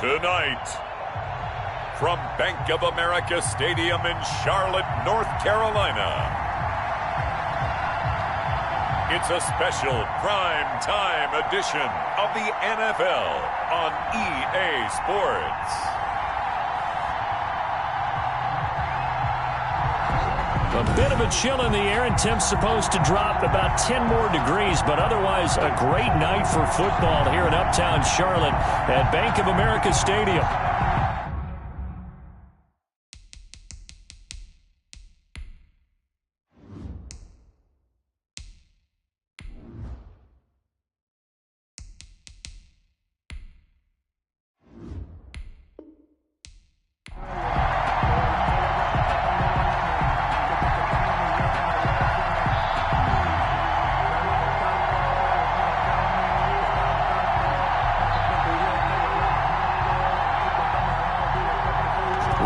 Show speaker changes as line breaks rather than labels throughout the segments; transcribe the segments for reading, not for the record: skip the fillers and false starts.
Tonight, from Bank of America Stadium in Charlotte, North Carolina, it's a special prime-time edition of the NFL on EA Sports.
A bit of a chill in the air, and temps supposed to drop about 10 more degrees, but otherwise a great night for football here in Uptown Charlotte at Bank of America Stadium.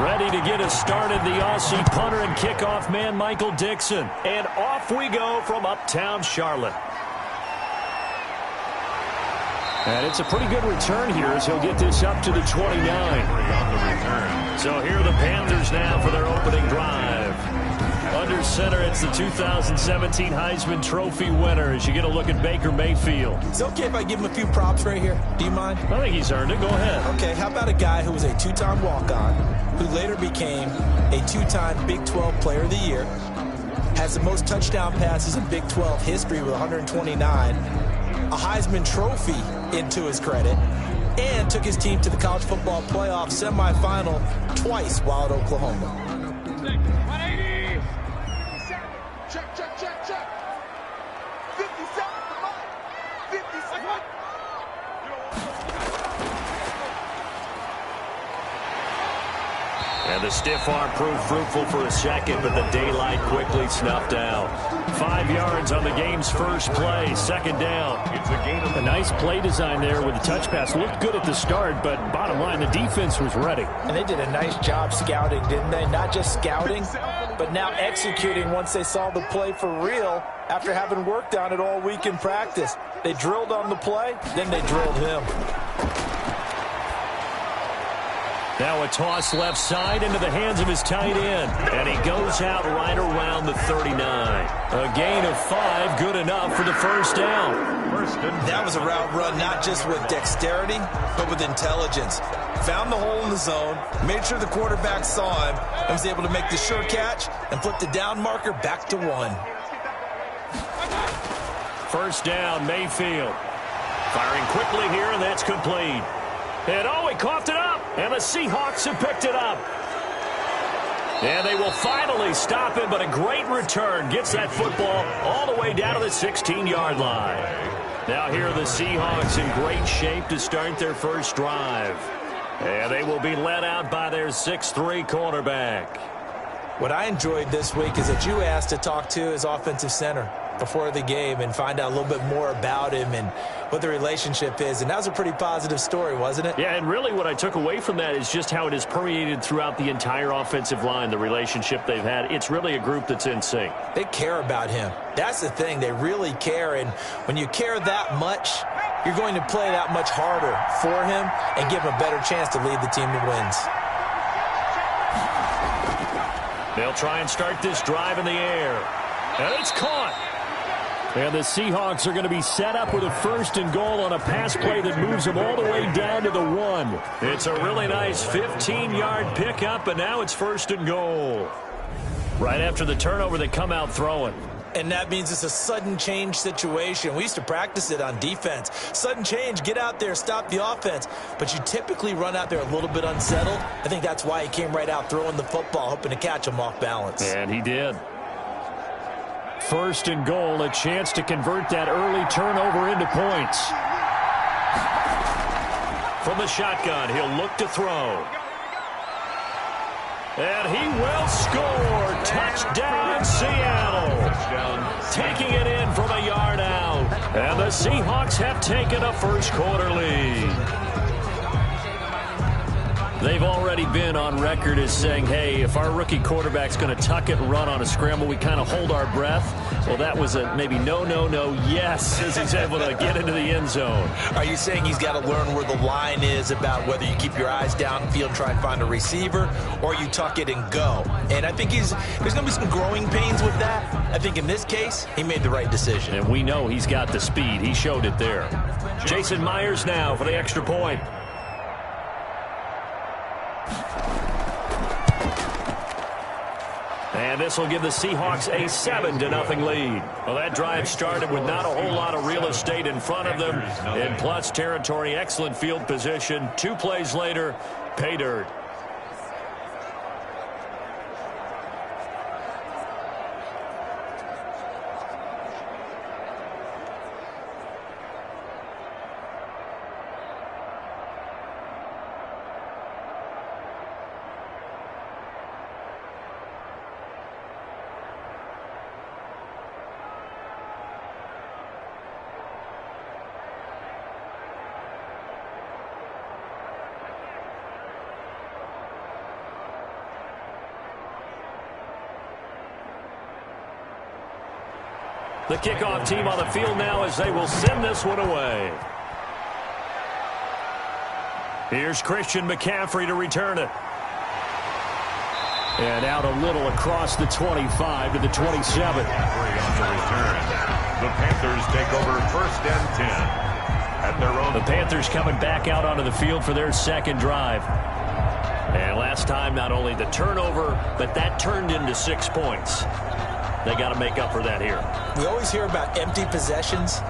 Ready to get us started, the Aussie punter and kickoff man, Michael Dixon. And off we go from Uptown Charlotte. And it's a pretty good return here as he'll get this up to the 29. So here are the Panthers now for their opening drive. Under center, it's the 2017 Heisman Trophy winner as you get a look at Baker Mayfield.
Is it okay if I give him a few props right here? Do you mind?
I think he's earned it. Go ahead.
Okay, how about a guy who was a two-time walk-on, who later became a two-time Big 12 Player of the Year, has the most touchdown passes in Big 12 history with 129, a Heisman Trophy into his credit, and took his team to the college football playoff semifinal twice while at Oklahoma.
Check, check, check, check. 57. 57.
And the stiff arm proved fruitful for a second, but the daylight quickly snuffed out. 5 yards on the game's first play, second down. It's a gain of a nice play design there with the touch pass. Looked good at the start, but bottom line, the defense was ready.
And they did a nice job scouting, didn't they? Not just scouting, but now executing once they saw the play for real after having worked on it all week in practice. They drilled on the play, then they drilled him.
Now a toss left side into the hands of his tight end. And he goes out right around the 39. A gain of 5, good enough for the first down.
That was a route run not just with dexterity, but with intelligence. Found the hole in the zone, made sure the quarterback saw him, and was able to make the sure catch and flip the down marker back to 1.
First down, Mayfield. Firing quickly here, and that's complete. And he coughed it up, and the Seahawks have picked it up. And they will finally stop him, but a great return gets that football all the way down to the 16-yard line. Now here are the Seahawks in great shape to start their first drive. And they will be led out by their 6'3" quarterback.
What I enjoyed this week is that you asked to talk to his offensive center before the game and find out a little bit more about him and what the relationship is. And that was a pretty positive story, wasn't it?
Yeah, and really what I took away from that is just how it has permeated throughout the entire offensive line, the relationship they've had. It's really a group that's in sync.
They care about him. That's the thing. They really care. And when you care that much, you're going to play that much harder for him and give him a better chance to lead the team to wins.
They'll try and start this drive in the air. And it's caught. And the Seahawks are going to be set up with a 1st and goal on a pass play that moves them all the way down to the 1. It's a really nice 15-yard pickup, and now it's 1st and goal. Right after the turnover, they come out throwing.
And that means it's a sudden change situation. We used to practice it on defense. Sudden change, get out there, stop the offense. But you typically run out there a little bit unsettled. I think that's why he came right out throwing the football, hoping to catch him off balance.
And he did. 1st and goal, a chance to convert that early turnover into points. From the shotgun, he'll look to throw. And he will score. Touchdown, Seattle. Taking it in from a yard out. And the Seahawks have taken a first quarter lead. They've already been on record as saying, hey, if our rookie quarterback's going to tuck it and run on a scramble, we kind of hold our breath. Well, that was a maybe no, yes, as he's able to get into the end zone.
Are you saying he's got to learn where the line is about whether you keep your eyes downfield, try and find a receiver, or you tuck it and go? And I think there's going to be some growing pains with that. I think in this case, he made the right decision.
And we know he's got the speed. He showed it there. Jason Myers now for the extra point. And this will give the Seahawks a 7-0 lead. Well, that drive started with not a whole lot of real estate in front of them. In plus territory, excellent field position. 2 plays later, pay dirt. The kickoff team on the field now as they will send this one away. Here's Christian McCaffrey to return it. And out a little across the 25 to the 27.
McCaffrey on the return. The Panthers take over 1st and 10 at their own.
The Panthers coming back out onto the field for their second drive. And last time, not only the turnover, but that turned into 6 points. They got to make up for that here.
We always hear about empty possessions,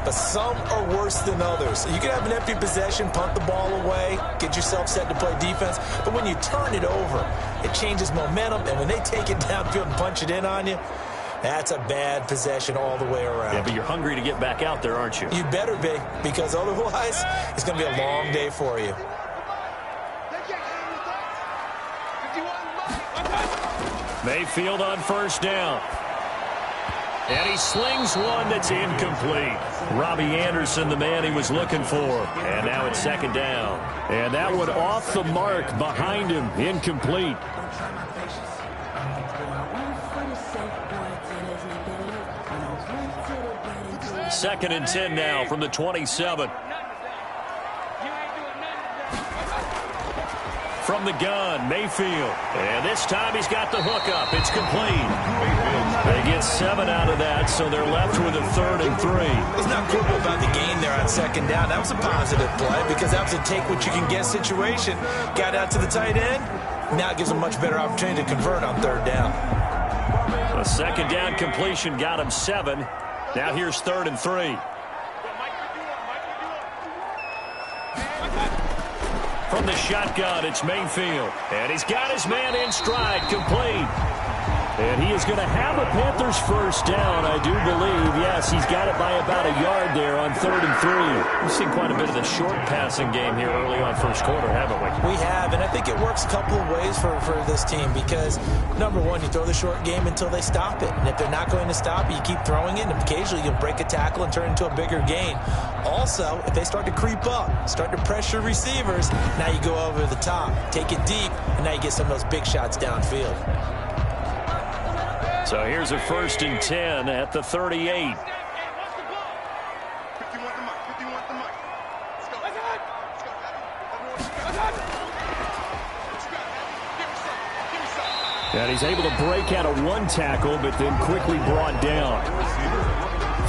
but some are worse than others. You can have an empty possession, punt the ball away, get yourself set to play defense, but when you turn it over, it changes momentum, and when they take it downfield and punch it in on you, that's a bad possession all the way around.
Yeah, but you're hungry to get back out there, aren't you?
You better be, because otherwise, it's going to be a long day for you.
Mayfield on 1st down. And he slings one that's incomplete. Robbie Anderson, the man he was looking for. And now it's 2nd down. And that one off the mark behind him. Incomplete. 2nd and 10 now from the 27. From the gun, Mayfield. And this time he's got the hookup. It's complete. They get 7 out of that, so they're left with a 3rd and 3.
Let's not quibble about the gain there on 2nd down. That was a positive play because that was a take-what-you-can-get situation. Got out to the tight end. Now it gives them a much better opportunity to convert on 3rd down.
A 2nd down completion got him 7. Now here's 3rd and 3. From the shotgun, it's Mayfield. And he's got his man in stride, complete. And he is going to have a Panthers 1st down, I do believe. Yes, he's got it by about a yard there on 3rd and 3. We've seen quite a bit of the short passing game here early on 1st quarter, haven't we?
We have, and I think it works a couple of ways for this team because, number one, you throw the short game until they stop it. And if they're not going to stop it, you keep throwing it, and occasionally you'll break a tackle and turn it into a bigger gain. Also, if they start to creep up, start to pressure receivers, now you go over the top, take it deep, and now you get some of those big shots downfield.
So here's a 1st and 10 at the 38. And he's able to break out of 1 tackle, but then quickly brought down.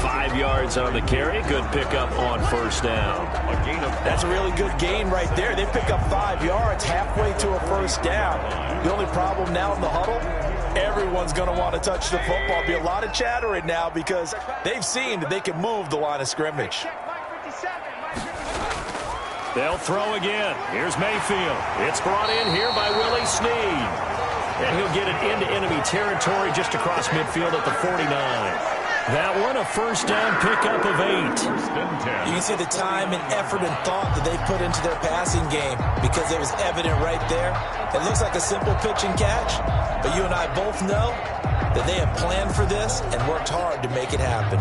5 yards on the carry. Good pickup on 1st down.
That's a really good gain right there. They pick up 5 yards halfway to a 1st down. The only problem now in the huddle, everyone's going to want to touch the football. There'll be a lot of chatter right now because they've seen that they can move the line of scrimmage.
They'll throw again. Here's Mayfield. It's brought in here by Willie Snead. And he'll get it into enemy territory just across midfield at the 49. That one, a 1st down pickup of 8.
You can see the time and effort and thought that they put into their passing game because it was evident right there. It looks like a simple pitch and catch, but you and I both know that they have planned for this and worked hard to make it happen.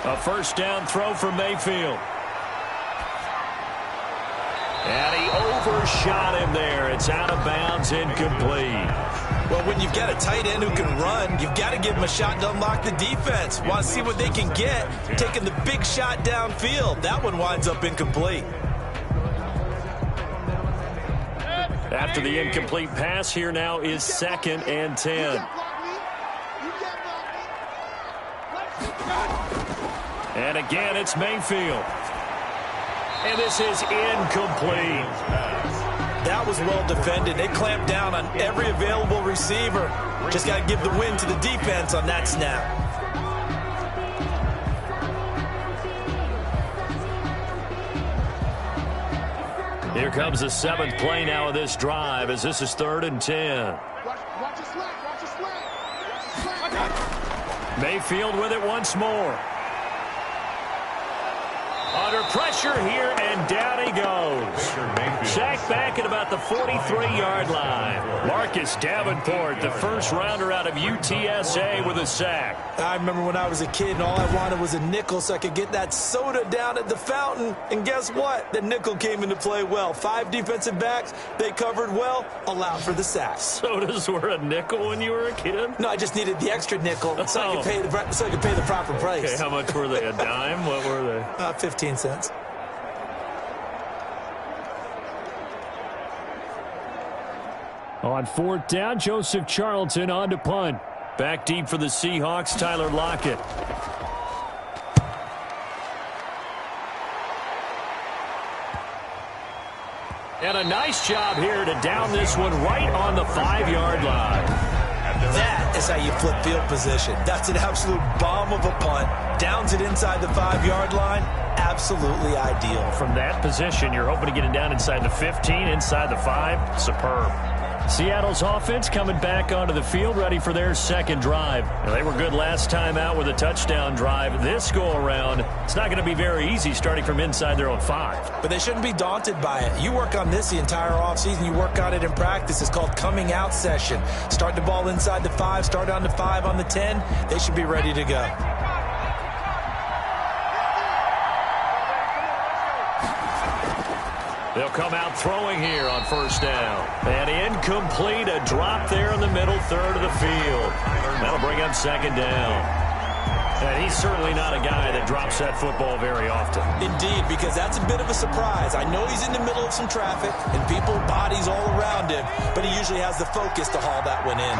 A first down throw for Mayfield. And he overshot him there. It's out of bounds, incomplete.
Well, when you've got a tight end who can run, you've got to give him a shot to unlock the defense. Want to see what they can get, taking the big shot downfield. That one winds up incomplete.
After the incomplete pass, here now is 2nd and 10. And again, it's Mayfield. And this is incomplete.
That was well defended. They clamped down on every available receiver. Just got to give the win to the defense on that snap.
Here comes the 7th play now of this drive as this is 3rd and 10.
Watch your slant. Watch your slant. Watch your slant.
Mayfield with it once more. Under pressure here, and down he goes. Sacked back at about the 43-yard line. Marcus Davenport, the first rounder out of UTSA, with a sack.
I remember when I was a kid and all I wanted was a nickel so I could get that soda down at the fountain. And guess what? The nickel came into play well. 5 defensive backs, they covered well, allowed for the sacks.
Sodas were a nickel when you were a kid?
No, I just needed the extra nickel so I could pay the proper price.
Okay, how much were they? A dime? What were they?
15 cents.
On 4th down, Joseph Charlton on to punt. Back deep for the Seahawks, Tyler Lockett. And a nice job here to down this one right on the 5-yard line.
That is how you flip field position. That's an absolute bomb of a punt. Downs it inside the 5-yard line. Absolutely ideal.
From that position, you're hoping to get it down inside the 15, inside the 5. Superb. Seattle's offense coming back onto the field, ready for their 2nd drive. Now, they were good last time out with a touchdown drive. This go-around, it's not going to be very easy starting from inside their own 5.
But they shouldn't be daunted by it. You work on this the entire offseason. You work on it in practice. It's called coming out session. Start the ball inside the 5, start on the 5 on the 10. They should be ready to go.
They'll come out throwing here on 1st down. And incomplete, a drop there in the middle 3rd of the field. That'll bring up 2nd down. And he's certainly not a guy that drops that football very often.
Indeed, because that's a bit of a surprise. I know he's in the middle of some traffic and people, bodies all around him, but he usually has the focus to haul that one in.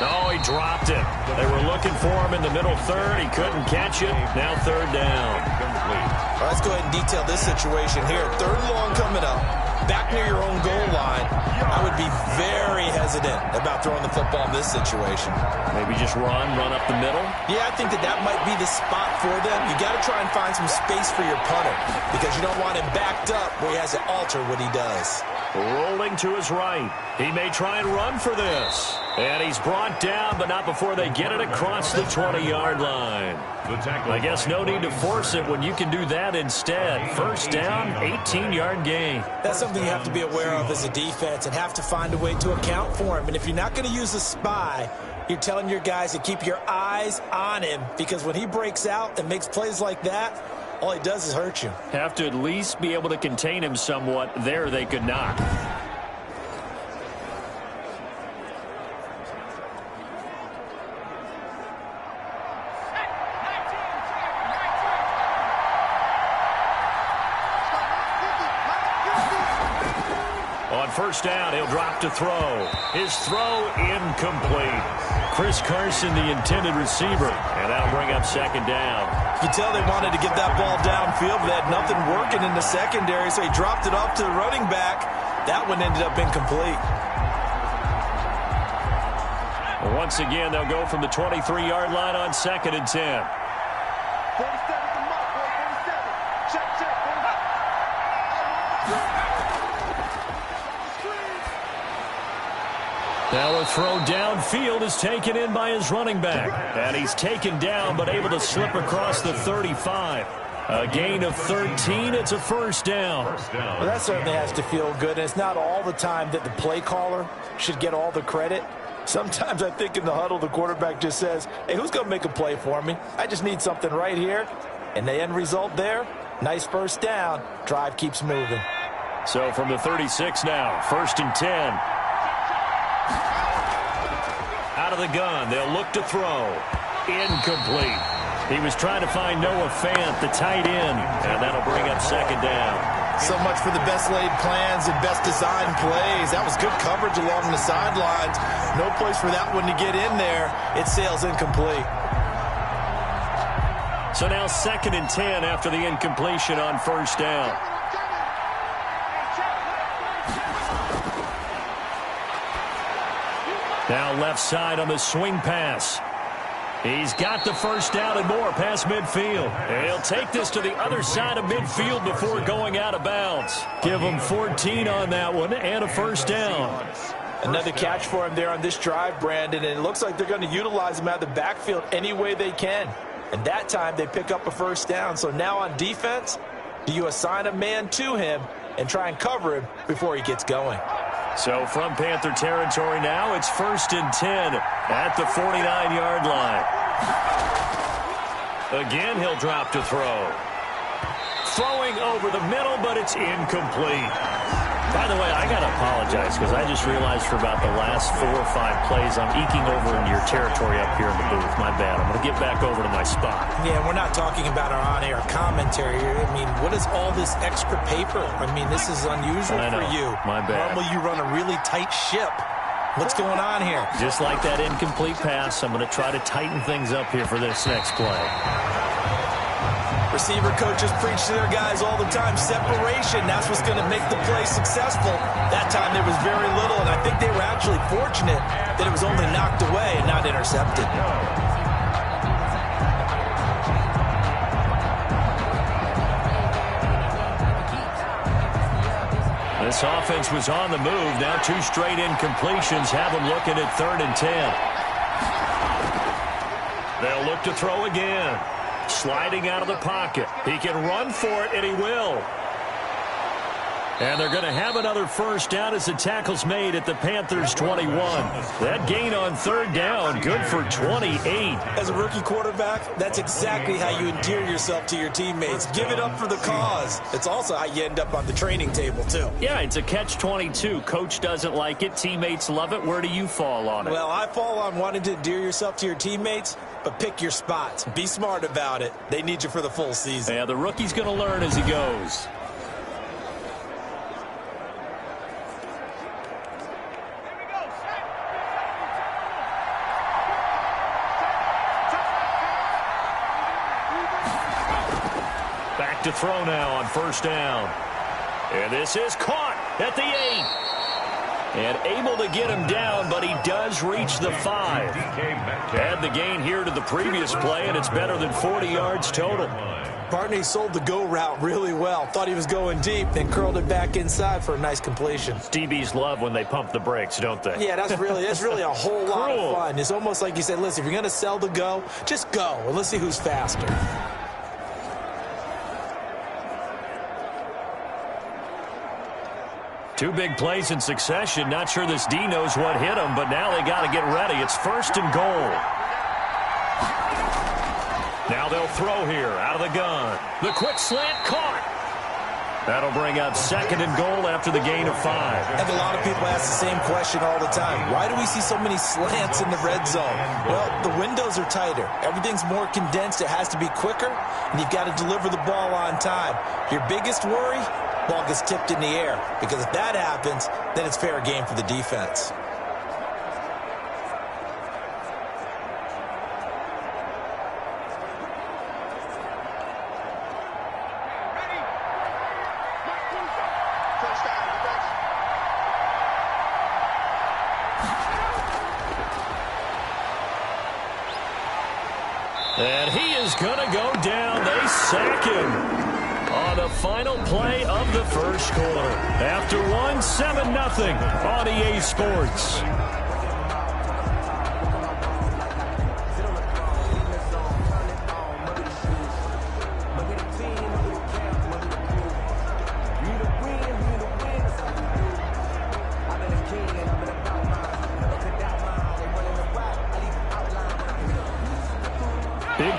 Oh, he dropped it. They were looking for him in the middle 3rd. He couldn't catch it. Now 3rd down.
All right, let's go ahead and detail this situation here. 3rd and long coming up. Back near your own goal line. I would be very hesitant about throwing the football in this situation.
Maybe just run up the middle?
Yeah, I think that might be the spot for them. You got to try and find some space for your punter because you don't want him backed up where he has to alter what he does.
Rolling to his right. He may try and run for this. And he's brought down, but not before they get it across the 20-yard line. I guess no need to force it when you can do that instead. 1st down, 18-yard gain.
That's something you have to be aware of as a defense and have to find a way to account for him. And if you're not going to use a spy, you're telling your guys to keep your eyes on him because when he breaks out and makes plays like that, all he does is hurt you.
Have to at least be able to contain him somewhat. There they could not. On 1st down, he'll drop to throw. His throw incomplete. Chris Carson, the intended receiver, and that'll bring up 2nd down.
You can tell they wanted to get that ball downfield, but they had nothing working in the secondary, so he dropped it off to the running back. That one ended up incomplete.
Once again, they'll go from the 23-yard line on 2nd and 10.
47 to Mark, boy, 47. Check.
Now a throw downfield is taken in by his running back. And he's taken down but able to slip across the 35. A gain of 13. It's a first down.
Well, that certainly has to feel good. And it's not all the time that the play caller should get all the credit. Sometimes I think in the huddle, the quarterback just says, hey, who's going to make a play for me? I just need something right here. And the end result there, nice first down. Drive keeps moving.
So from the 36 now, 1st and 10. Out of the gun, they'll look to throw. Incomplete. He was trying to find Noah Fant, the tight end, and that'll bring up 2nd down.
So much for the best laid plans and best designed plays. That was good coverage along the sidelines. No place for that one to get in there. It sails incomplete.
So now 2nd and 10 after the incompletion on 1st down. Now left side on the swing pass. He's got the first down and more past midfield. And he'll take this to the other side of midfield before going out of bounds. Give him 14 on that one and a first down.
Another catch for him there on this drive, Brandon, and it looks like they're going to utilize him out of the backfield any way they can. And that time they pick up a first down. So now on defense, do you assign a man to him and try and cover him before he gets going?
So from Panther territory now, it's 1st and 10 at the 49-yard line. Again, he'll drop to throw. Throwing over the middle, but it's incomplete. By the way, I got to apologize because I just realized for about the last 4 or 5 plays, I'm eking over into your territory up here in the booth. My bad. I'm going to get back over to my spot.
Yeah, we're not talking about our on-air commentary here. I mean, what is all this extra paper? I mean, this is unusual for you.
My bad.
Normally you run a really tight ship. What's going on here?
Just like that incomplete pass, I'm going to try to tighten things up here for this next play.
Receiver coaches preach to their guys all the time. Separation, that's what's going to make the play successful. That time there was very little, and I think they were actually fortunate that it was only knocked away and not intercepted.
This offense was on the move. Now 2 straight incompletions have them looking at 3rd and 10. They'll look to throw again. Sliding out of the pocket. He can run for it, and he will. And they're going to have another first down as the tackle's made at the Panthers' 21. That gain on 3rd down, good for 28.
As a rookie quarterback, that's exactly how you endear yourself to your teammates. Give it up for the cause. It's also how you end up on the training table, too.
Yeah, it's a catch-22. Coach doesn't like it. Teammates love it. Where do you fall on it?
Well, I fall on wanting to endear yourself to your teammates, but pick your spots. Be smart about it. They need you for the full season.
Yeah, the rookie's going to learn as he goes. Back to throw now on 1st down. And this is caught at the 8. And able to get him down, but he does reach the 5. Add the gain here to the previous play, and it's better than 40 yards total.
Barney sold the go route really well. Thought he was going deep, then curled it back inside for a nice completion.
DBs love when they pump the brakes, don't they?
Yeah, that's really a whole lot of fun. It's almost like you said, listen, if you're going to sell the go, just go, and let's see who's faster.
Two big plays in succession. Not sure this D knows what hit him, but now they got to get ready. It's 1st and goal. Now they'll throw here out of the gun. The quick slant caught. That'll bring up 2nd and goal after the gain of 5.
And a lot of people ask the same question all the time. Why do we see so many slants in the red zone? Well, the windows are tighter. Everything's more condensed. It has to be quicker, and you've got to deliver the ball on time. Your biggest worry? Ball gets tipped in the air, because if that happens, then it's fair game for the defense.
And he is going to go down. They sack him on the final play of the first quarter. After one, 7-0 on EA Sports.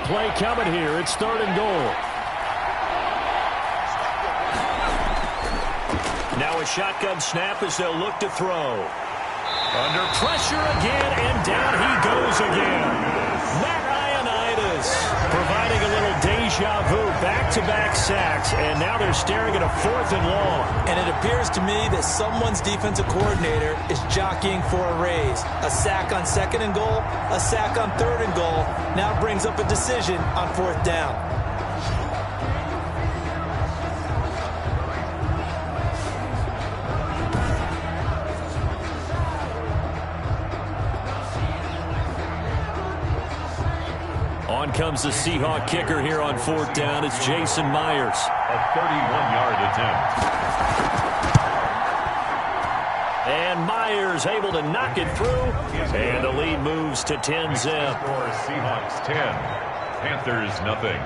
play coming here. It's 3rd and goal. Now a shotgun snap as they'll look to throw. Under pressure again, and down he goes again. Providing a little deja vu, back-to-back sacks, and now they're staring at a 4th and long.
And it appears to me that someone's defensive coordinator is jockeying for a raise. A sack on 2nd and goal, a sack on 3rd and goal, now brings up a decision on 4th down.
On comes the Seahawk kicker here on 4th down. It's Jason Myers.
A 31-yard attempt.
And Myers able to knock it through. And the lead moves to 10-zip.
Seahawks 10, Panthers nothing.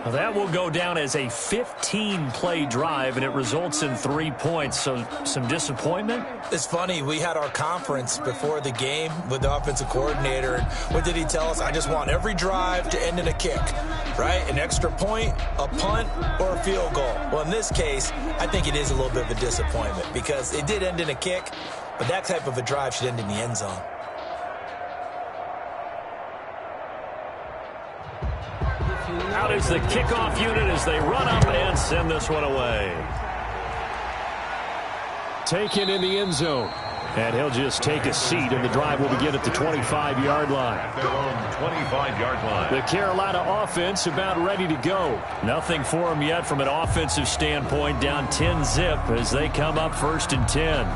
Well, that will go down as a 15-play drive, and it results in 3 points. So some disappointment?
It's funny. We had our conference before the game with the offensive coordinator. And what did he tell us? I just want every drive to end in a kick, right? An extra point, a punt, or a field goal. Well, in this case, I think it is a little bit of a disappointment because it did end in a kick, but that type of a drive should end in the end zone.
Out is the kickoff unit as they run up and send this one away. Taken in the end zone. And he'll just take a seat, and the drive will begin at the 25-yard line.
At their own 25-yard line.
The Carolina offense about ready to go. Nothing for them yet from an offensive standpoint, down 10-zip as they come up 1st and 10.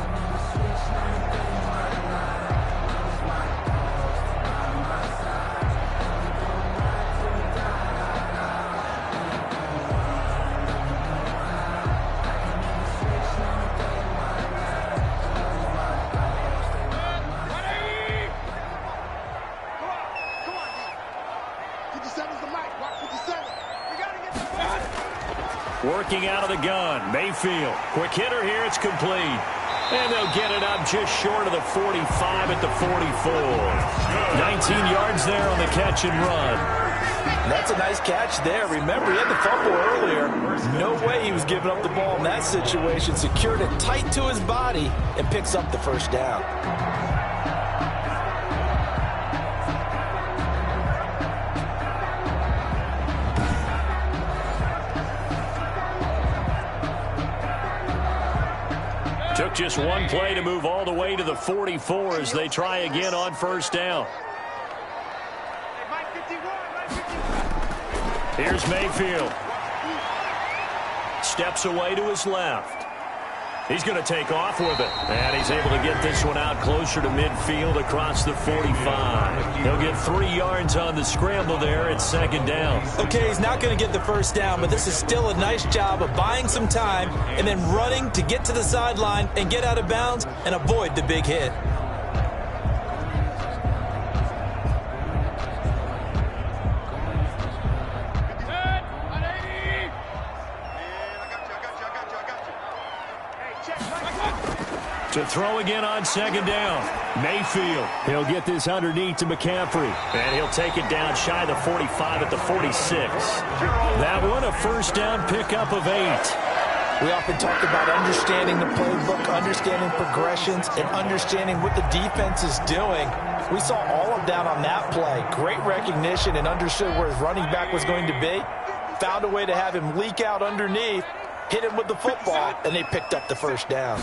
Working out of the gun, Mayfield. Quick hitter here, it's complete. And they'll get it up just short of the 45 at the 44. 19 yards there on the catch and run.
That's a nice catch there. Remember, he had the fumble earlier. No way he was giving up the ball in that situation. Secured it tight to his body and picks up the 1st down.
Took just one play to move all the way to the 44 as they try again on 1st down. Here's Mayfield. Steps away to his left. He's going to take off with it. And he's able to get this one out closer to midfield across the 45. He'll get 3 yards on the scramble there at 2nd down.
Okay, he's not going to get the 1st down, but this is still a nice job of buying some time and then running to get to the sideline and get out of bounds and avoid the big hit.
To throw again on 2nd down. Mayfield. He'll get this underneath to McCaffrey. And he'll take it down shy of the 45 at the 46. That one a 1st down pickup of 8.
We often talk about understanding the playbook, understanding progressions, and understanding what the defense is doing. We saw all of that on that play. Great recognition and understood where his running back was going to be. Found a way to have him leak out underneath, hit him with the football, and they picked up the 1st down.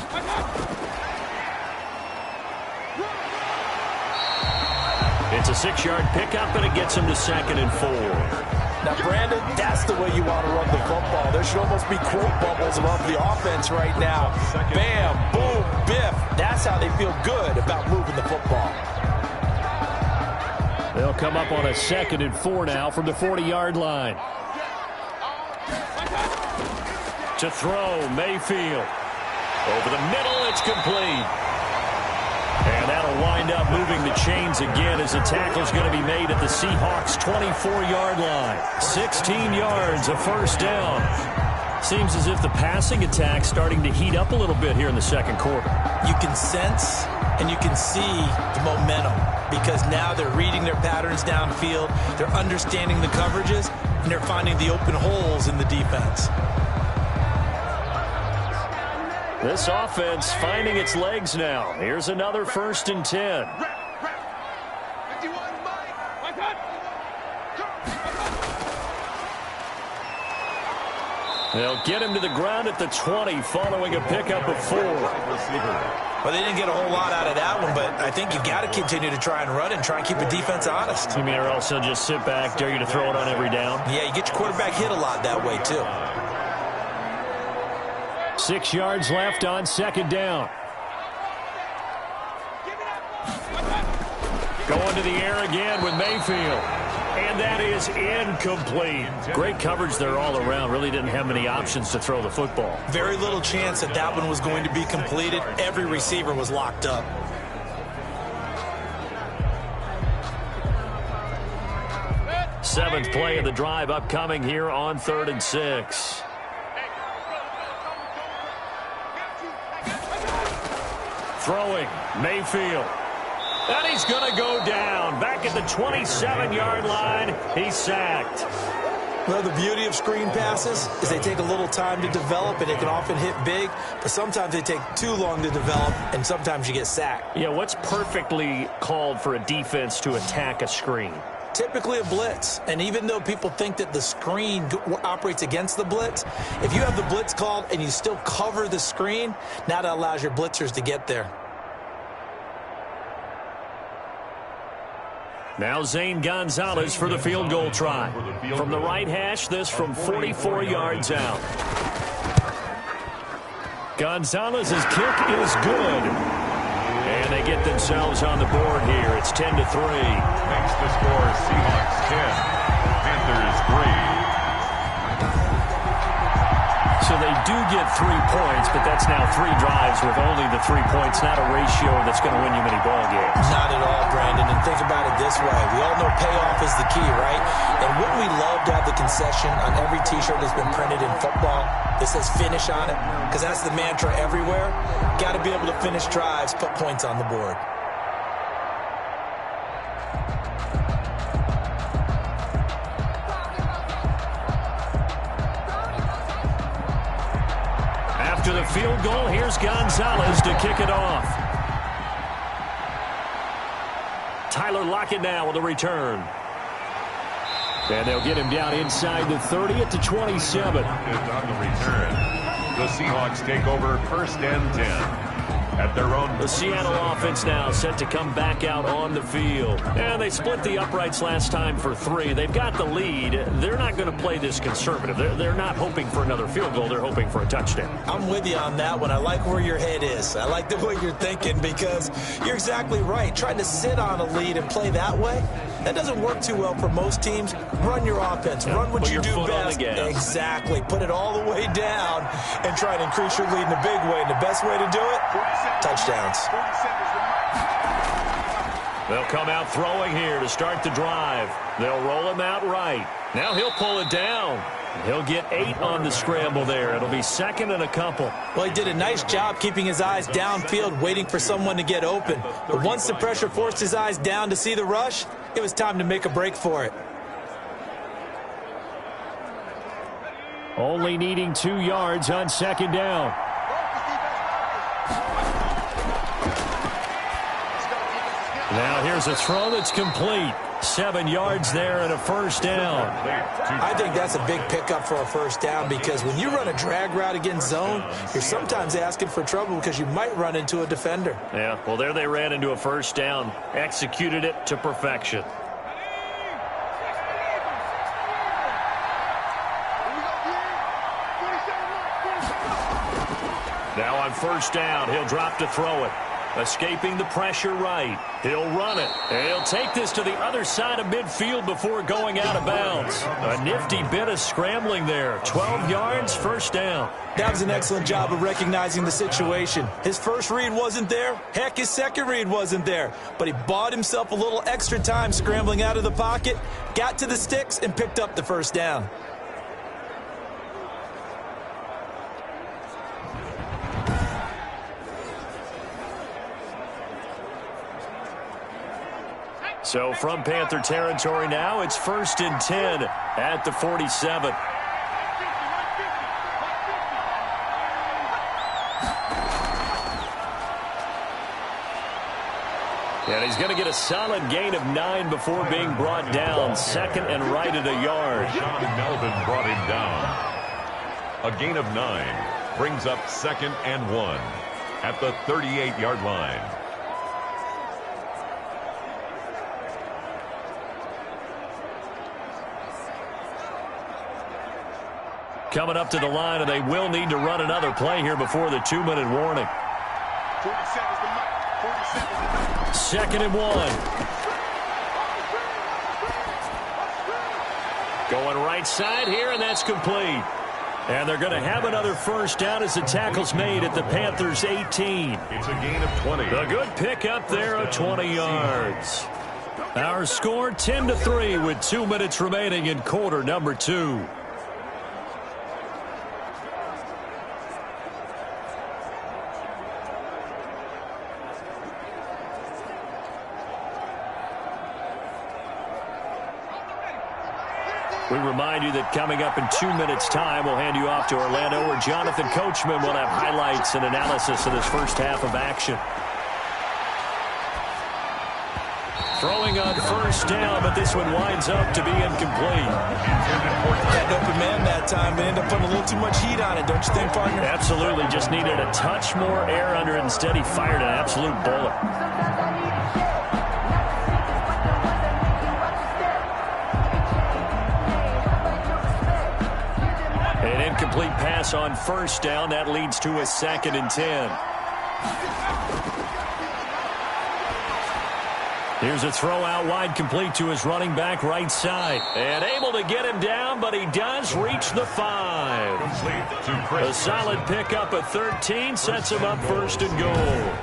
It's a 6-yard pickup, and it gets him to 2nd and 4.
Now, Brandon, that's the way you want to run the football. There should almost be quote bubbles above the offense right now. Bam, boom, biff. That's how they feel good about moving the football.
They'll come up on a 2nd and 4 now from the 40-yard line. To throw, Mayfield. Over the middle, it's complete. And that'll wind up moving the chains again as the tackle's going to be made at the Seahawks' 24-yard line. 16 yards, a 1st down. Seems as if the passing attack's starting to heat up a little bit here in the 2nd quarter.
You can sense and you can see the momentum. because now they're reading their patterns downfield, they're understanding the coverages, and they're finding the open holes in the defense.
This offense finding its legs now. Here's another 1st and 10. They'll get him to the ground at the 20 following a pickup of 4.
Well, they didn't get a whole lot out of that one, but I think you've got to continue to try and run and try and keep the defense honest.
You mean, or else they'll just sit back, dare you to throw it on every down?
Yeah, you get your quarterback hit a lot that way, too.
6 yards left on 2nd down. Going to the air again with Mayfield. And that is incomplete. Great coverage there all around. Really didn't have many options to throw the football.
Very little chance that that one was going to be completed. Every receiver was locked up.
Seventh play of the drive upcoming here on 3rd and 6. Throwing, Mayfield. And he's going to go down. Back at the 27-yard line, he's sacked.
Well, the beauty of screen passes is they take a little time to develop, and they can often hit big, but sometimes they take too long to develop, and sometimes you get sacked.
Yeah, what's perfectly called for a defense to attack a screen?
Typically a blitz, and even though people think that the screen operates against the blitz, if you have the blitz called and you still cover the screen, now that allows your blitzers to get there.
Now Zane Gonzalez for the field goal try. From the right hash, this from 44 yards out. Gonzalez's kick is good. And they get themselves on the board here. It's 10-3.
Makes the score Seahawks 10, Panthers 3.
So they do get 3 points, but that's now 3 drives with only the 3 points. Not a ratio that's going to win you many ball games.
Not at all, Brandon. And think about it this way. We all know payoff is the key, right? And wouldn't we love to have the concession on every T-shirt that's been printed in football that says finish on it? Because that's the mantra everywhere. Got to be able to finish drives, put points on the board.
After the field goal, here's Gonzalez to kick it off. Tyler Lockett now with a return. And they'll get him down inside the 30 at the 27.
On the return, the Seahawks take over 1st and 10. At their own.
The Seattle offense now set to come back out on the field. And they split the uprights last time for 3. They've got the lead. They're not going to play this conservative. They're not hoping for another field goal. They're hoping for a touchdown.
I'm with you on that one. I like where your head is. I like the way you're thinking because you're exactly right. Trying to sit on a lead and play that way, that doesn't work too well for most teams. Run your offense. Run what you do best. Exactly. Put it all the way down and try and increase your lead in a big way. And the best way to do it, touchdowns.
They'll come out throwing here to start the drive. They'll roll him out right. Now he'll pull it down. He'll get 8 on the scramble there. It'll be 2nd and a couple.
Well, he did a nice job keeping his eyes downfield, waiting for someone to get open. But once the pressure forced his eyes down to see the rush, it was time to make a break for it.
Only needing 2 yards on 2nd down. Now here's a throw that's complete. 7 yards there and a 1st down.
I think that's a big pickup for a 1st down because when you run a drag route against zone, you're sometimes asking for trouble because you might run into a defender.
Yeah, well, there they ran into a 1st down. Executed it to perfection. Now on 1st down, he'll drop to throw it. Escaping the pressure right. He'll run it. And he'll take this to the other side of midfield before going out of bounds. A nifty bit of scrambling there. 12 yards, 1st down.
That was an excellent job of recognizing the situation. His first read wasn't there. Heck, his second read wasn't there. But he bought himself a little extra time scrambling out of the pocket, got to the sticks, and picked up the 1st down.
So from Panther territory now, it's 1st and 10 at the 47. And he's going to get a solid gain of 9 before being brought down. 2nd and right at a yard.
Sean Melvin brought him down. A gain of 9 brings up 2nd and 1 at the 38-yard line.
Coming up to the line, and they will need to run another play here before the 2-minute warning. 2nd and 1. Going right side here, and that's complete. And they're going to have another first down as the tackle's made at the Panthers' 18.
It's a gain of 20.
A good pickup there of 20 yards. Our score 10-3 with 2 minutes remaining in quarter number 2. We remind you that coming up in 2 minutes' time, we'll hand you off to Orlando, where Jonathan Coachman will have highlights and analysis of this first half of action. Throwing on first down, but this one winds up to be incomplete.
Had open man that time, but ended up putting a little too much heat on it, don't you think, partner?
Absolutely. Just needed a touch more air under it. Instead, he fired an absolute bullet. An incomplete pass on first down. That leads to a 2nd and 10. Here's a throw out wide, complete to his running back right side. And able to get him down, but he does reach the 5. A solid pickup at 13 sets him up 1st and goal.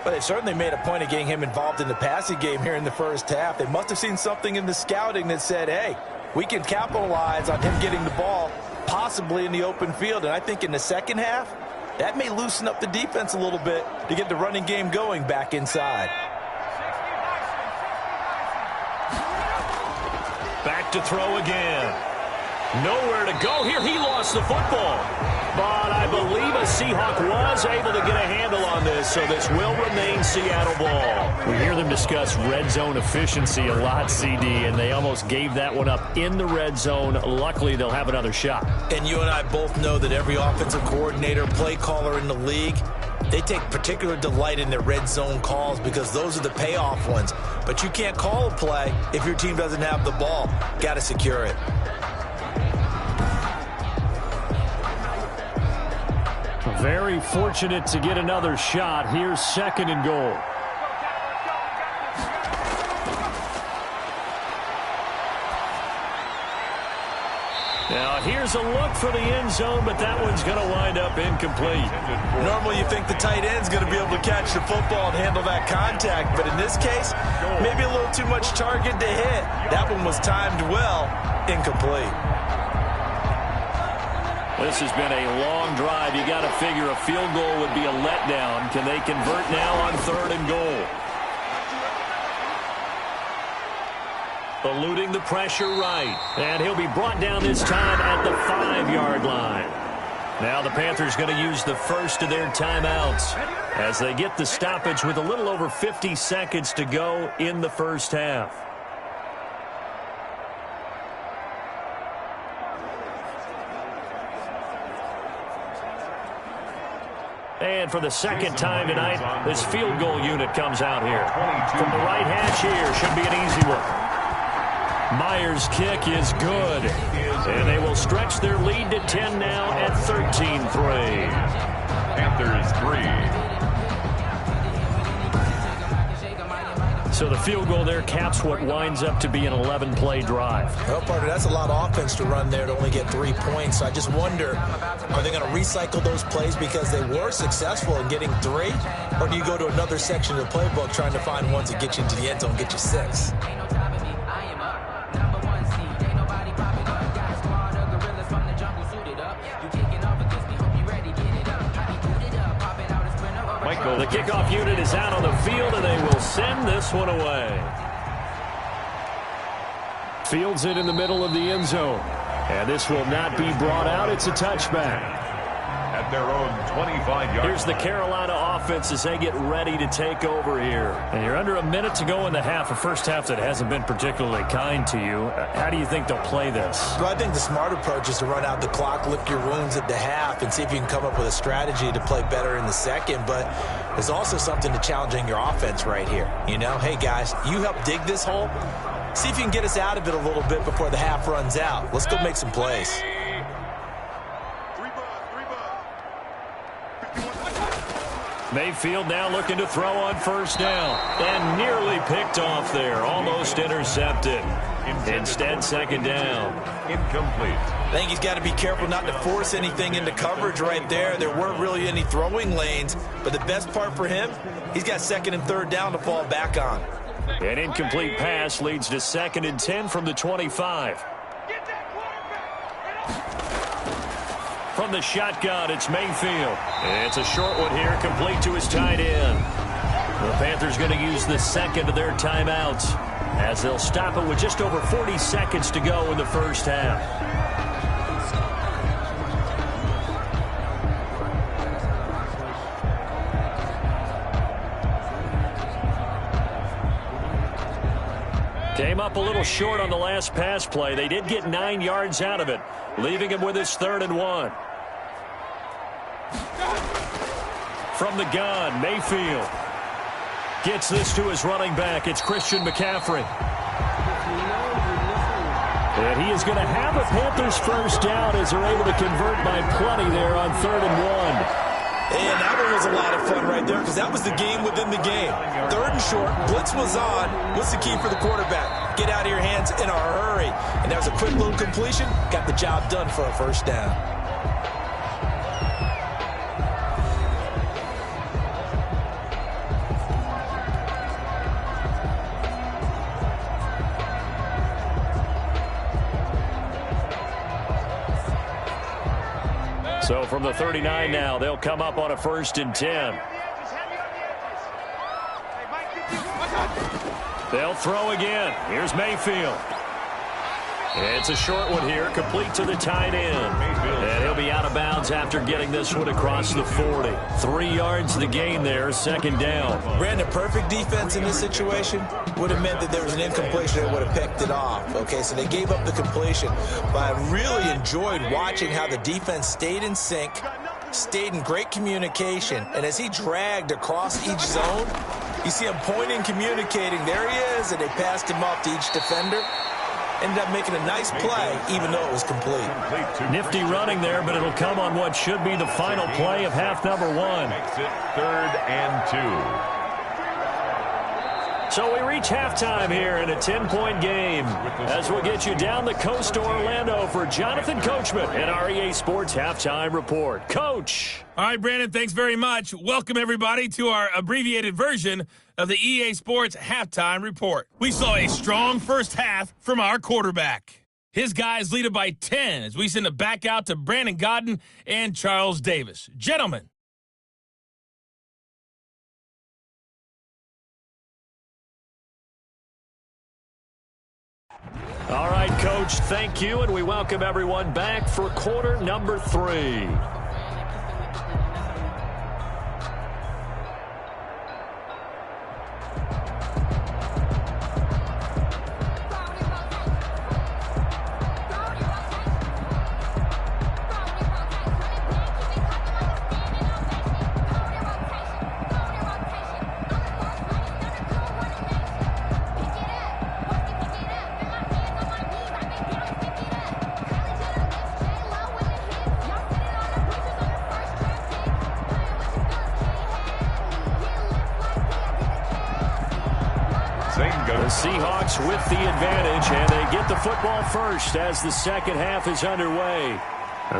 But they certainly made a point of getting him involved in the passing game here in the first half. They must have seen something in the scouting that said, hey, we can capitalize on him getting the ball possibly in the open field. And I think in the second half, that may loosen up the defense a little bit to get the running game going back inside.
Back to throw again. Nowhere to go here. He lost the football. But I believe a Seahawk was able to get a handle on this, so this will remain Seattle ball. We hear them discuss red zone efficiency a lot, CD, and they almost gave that one up in the red zone. Luckily, they'll have another shot.
And you and I both know that every offensive coordinator, play caller in the league, they take particular delight in their red zone calls because those are the payoff ones. But you can't call a play if your team doesn't have the ball. Got to secure it.
Very fortunate to get another shot. Here's 2nd and goal. Now here's a look for the end zone, but that one's going to wind up incomplete.
Normally you think the tight end's going to be able to catch the football and handle that contact, but in this case, maybe a little too much target to hit. That one was timed well, incomplete.
This has been a long drive. You got to figure a field goal would be a letdown. Can they convert now on 3rd and goal? Eluding the pressure right. And he'll be brought down this time at the 5-yard line. Now the Panthers going to use the first of their timeouts as they get the stoppage with a little over 50 seconds to go in the first half. And for the second time tonight, this field goal unit comes out here. From the right hash here, should be an easy one. Myers' kick is good. And they will stretch their lead to 10 now at 13-3.
Panthers 3.
So the field goal there caps what winds up to be an 11-play drive.
Well, partner, that's a lot of offense to run there to only get 3 points. So I just wonder, are they going to recycle those plays because they were successful in getting 3? Or do you go to another section of the playbook trying to find ones that get you into the end zone, get you 6?
The kickoff unit is out on the field, and they will send this one away. Fields it in the middle of the end zone. And this will not be brought out. It's a touchback.
At their own 25-yard
Here's the Carolina offense as they get ready to take over here. And you're under a minute to go in the half, a first half that hasn't been particularly kind to you. How do you think they'll play this?
Well, I think the smart approach is to run out the clock, lick your wounds at the half, and see if you can come up with a strategy to play better in the second. But there's also something to challenging your offense right here. You know, hey, guys, you help dig this hole. See if you can get us out of it a little bit before the half runs out. Let's go make some plays.
Mayfield now looking to throw on first down. And nearly picked off there. Almost intercepted. Instead, second down.
Incomplete.
I think he's got to be careful not to force anything into coverage right there. There weren't really any throwing lanes. But the best part for him, he's got second and third down to fall back on.
An incomplete pass leads to 2nd and 10 from the 25. From the shotgun, it's Mayfield. It's a short one here, complete to his tight end. The Panthers going to use the second of their timeouts as they'll stop it with just over 40 seconds to go in the first half. Came up a little short on the last pass play. They did get 9 yards out of it, leaving him with his 3rd and 1. From the gun, Mayfield gets this to his running back. It's Christian McCaffrey. And he is going to have a Panthers first down as they're able to convert by plenty there on 3rd and 1.
And that one was a lot of fun right there because that was the game within the game. 3rd and short, blitz was on. What's the key for the quarterback? Get out of your hands in a hurry. And that was a quick little completion. Got the job done for a first down.
So from the 39 now, they'll come up on a 1st and 10. They'll throw again. Here's Mayfield. It's a short one here, complete to the tight end. And he'll be out of bounds after getting this one across the 40. 3 yards the gain there, 2nd down.
Brandon, perfect defense in this situation would have meant that there was an incompletion that would have picked it off. Okay, so they gave up the completion. But I really enjoyed watching how the defense stayed in sync, stayed in great communication. And as he dragged across each zone, you see him pointing, communicating. There he is, and they passed him off to each defender. Ended up making a nice play, even though it was complete.
Nifty running there, but it'll come on what should be the final play of half number 1.
Makes it 3rd and 2.
So we reach halftime here in a 10-point game as we'll get you down the coast to Orlando for Jonathan Coachman and our EA Sports Halftime Report. Coach.
All right, Brandon, thanks very much. Welcome, everybody, to our abbreviated version of the EA Sports Halftime Report. We saw a strong first half from our quarterback. His guys lead it by 10 as we send it back out to Brandon Godden and Charles Davis. Gentlemen.
All right, Coach, thank you, and we welcome everyone back for quarter number 3. The Seahawks with the advantage, and they get the football first as the second half is underway.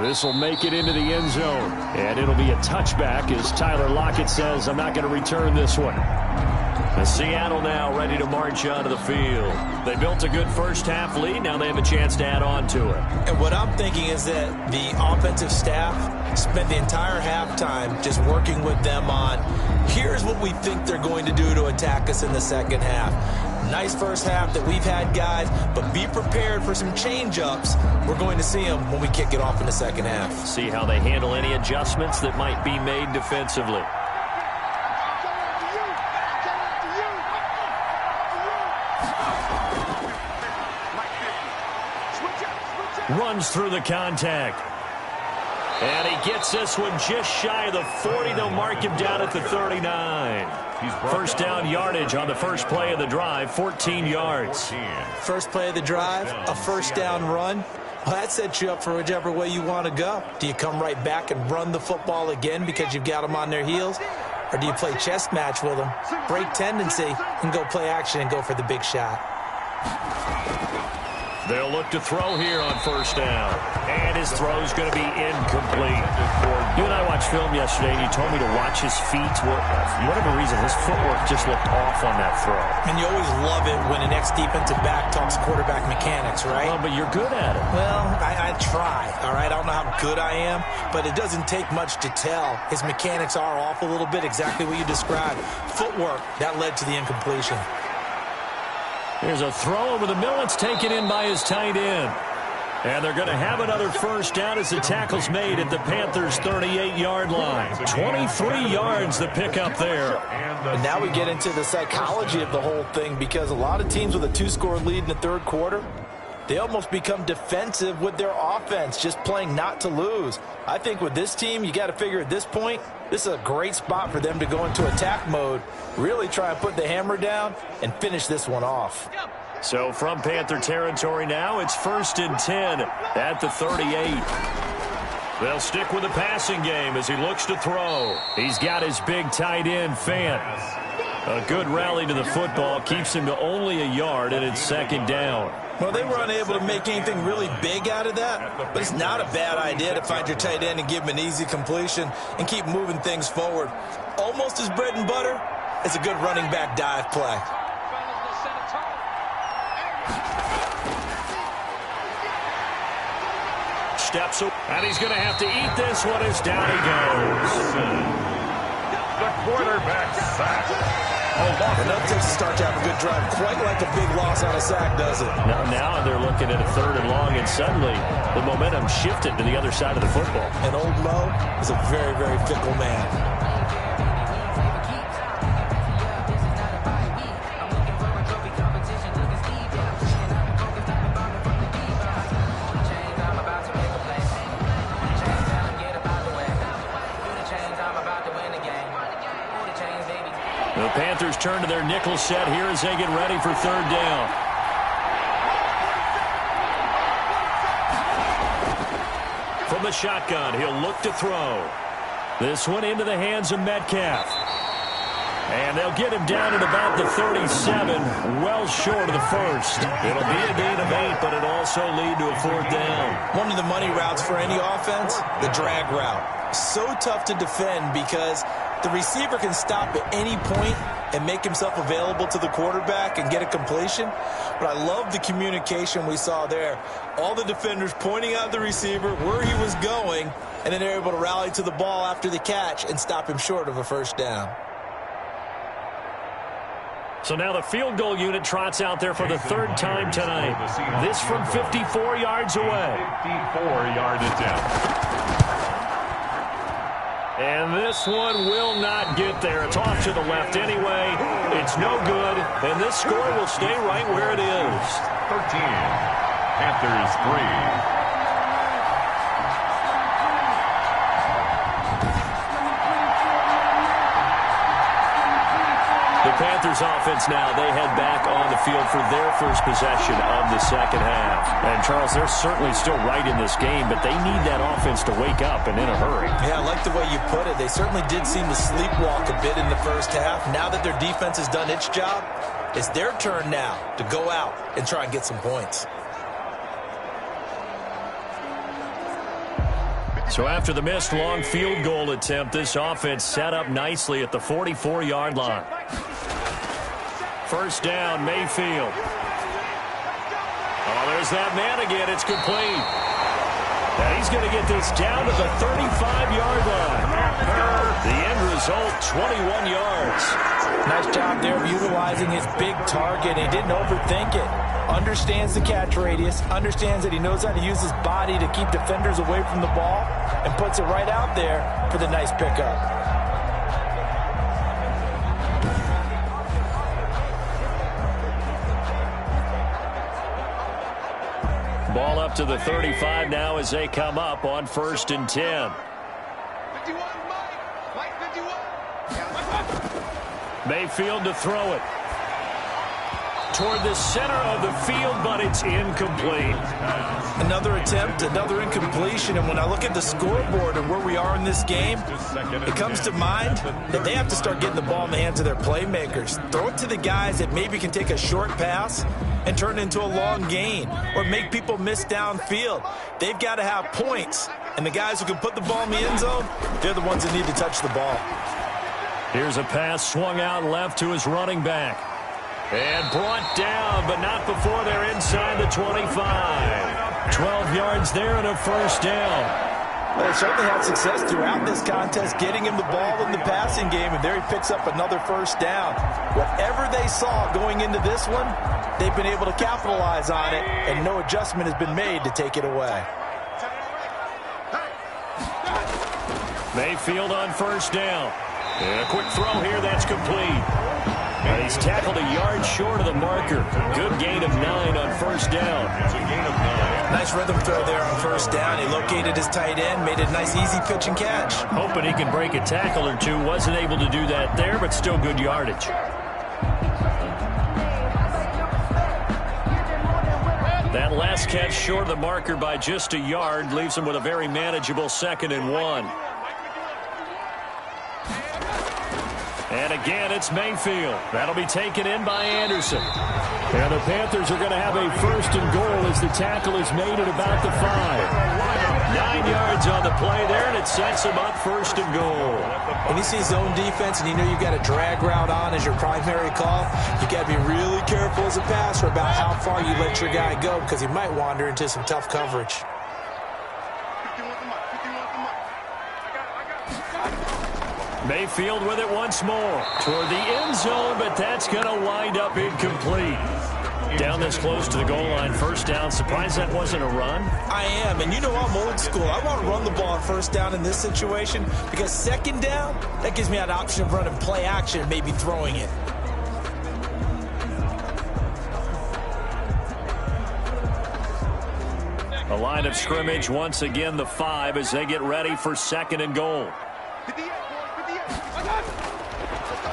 This will make it into the end zone, and it'll be a touchback as Tyler Lockett says, I'm not going to return this one. And Seattle now ready to march onto the field. They built a good first half lead. Now they have a chance to add on to it.
And what I'm thinking is that the offensive staff spent the entire halftime just working with them on Here's what we think they're going to do to attack us in the second half. Nice first half that we've had, guys, but be prepared for some change-ups. We're going to see them when we kick it off in the second half.
See how they handle any adjustments that might be made defensively. Runs through the contact. And he gets this one just shy of the 40. They'll mark him down at the 39. First down yardage on the first play of the drive, 14 yards.
First play of the drive, a first down run. Well, that sets you up for whichever way you want to go. Do you come right back and run the football again because you've got them on their heels? Or do you play chess match with them, break tendency, and go play action and go for the big shot?
They'll look to throw here on first down. And his throw's going to be incomplete. You and I watched film yesterday, and you told me to watch his feet. For whatever reason, his footwork just looked off on that throw.
And you always love it when an ex-defensive back talks quarterback mechanics, right?
Well, but you're good at it.
Well, I try, all right? I don't know how good I am, but it doesn't take much to tell. His mechanics are off a little bit, exactly what you described. Footwork, that led to the incompletion.
Here's a throw over the middle. It's taken in by his tight end. And they're going to have another first down as the tackle's made at the Panthers' 38-yard line. 23 yards the pickup there.
And now we get into the psychology of the whole thing, because a lot of teams with a 2-score lead in the third quarter, they almost become defensive with their offense, just playing not to lose. I think with this team, you got to figure at this point, this is a great spot for them to go into attack mode, really try and put the hammer down and finish this one off.
So from Panther territory now, it's 1st and 10 at the 38. They'll stick with the passing game as he looks to throw. He's got his big tight end, Fant. A good rally to the football keeps him to only a yard, and it's second down.
Well, they were unable to make anything really big out of that, but it's not a bad idea to find your tight end and give him an easy completion and keep moving things forward. Almost as bread and butter as a good running back dive play.
Steps up, and he's going to have to eat this one as down he goes.
The quarterback sack.
Enough to start to have a good drive. Quite like a big loss on a sack, does it?
Now they're looking at a 3rd and long, and suddenly the momentum shifted to the other side of the football.
And old Mo is a very, very fickle man.
The Panthers turn to their nickel set here as they get ready for 3rd down. From the shotgun, he'll look to throw. This one into the hands of Metcalf. And they'll get him down at about the 37, well short of the first. It'll be a gain of 8, but it'll also lead to a 4th down.
One of the money routes for any offense, the drag route. So tough to defend because the receiver can stop at any point and make himself available to the quarterback and get a completion. But I love the communication we saw there. All the defenders pointing out the receiver, where he was going, and then they're able to rally to the ball after the catch and stop him short of a first down.
So now the field goal unit trots out there for the 3rd time tonight. This from 54 yards away.
54 yard attempt.
And this one will not get there. It's off to the left anyway. It's no good. And this score will stay right where it is.
13. Panthers 3.
The Panthers offense now, they head back on the field for their first possession of the second half. And, Charles, they're certainly still right in this game, but they need that offense to wake up and in a hurry.
Yeah, I like the way you put it. They certainly did seem to sleepwalk a bit in the first half. Now that their defense has done its job, it's their turn now to go out and try and get some points.
So after the missed long field goal attempt, this offense set up nicely at the 44-yard line. First down, Mayfield. Oh, there's that man again. It's complete. And he's going to get this down to the 35-yard line. The end result, 21 yards.
Nice job there of utilizing his big target. He didn't overthink it. Understands the catch radius, understands that he knows how to use his body to keep defenders away from the ball, and puts it right out there for the nice pickup.
Ball up to the 35 now as they come up on 1st and 10.
51, Mike 51.
Mayfield to throw it. Toward the center of the field, but it's incomplete.
Another attempt, another incompletion, and when I look at the scoreboard and where we are in this game, it comes to mind that they have to start getting the ball in the hands of their playmakers. Throw it to the guys that maybe can take a short pass and turn it into a long gain or make people miss downfield. They've got to have points, and the guys who can put the ball in the end zone, they're the ones that need to touch the ball.
Here's a pass swung out left to his running back. And brought down, but not before they're inside the 25. 12 yards there and a first down.
Well, they certainly had success throughout this contest, getting him the ball in the passing game, and there he picks up another first down. Whatever they saw going into this one, they've been able to capitalize on it, and no adjustment has been made to take it away.
Mayfield on first down. And a quick throw here, that's complete. And he's tackled a yard short of the marker. Good gain of 9 on first down.
It's a gain of 9.
Nice rhythm throw there on first down. He located his tight end, made it a nice easy pitch and catch.
Hoping he can break a tackle or two. Wasn't able to do that there, but still good yardage. That last catch short of the marker by just a yard leaves him with a very manageable 2nd and 1. And again, it's Mayfield. That'll be taken in by Anderson. And the Panthers are going to have a 1st and goal as the tackle is made at about the 5. 9 yards on the play there, and it sets him up 1st and goal.
When you see zone defense and you know you've got a drag route on as your primary call, you got to be really careful as a passer about how far you let your guy go because he might wander into some tough coverage.
Mayfield with it once more toward the end zone, but that's going to wind up incomplete. Down this close to the goal line, first down. Surprised that wasn't a run?
I am, and you know I'm old school. I want to run the ball on first down in this situation because 2nd down, that gives me an option of running play action and maybe throwing it.
A line of scrimmage, once again the 5 as they get ready for 2nd and goal.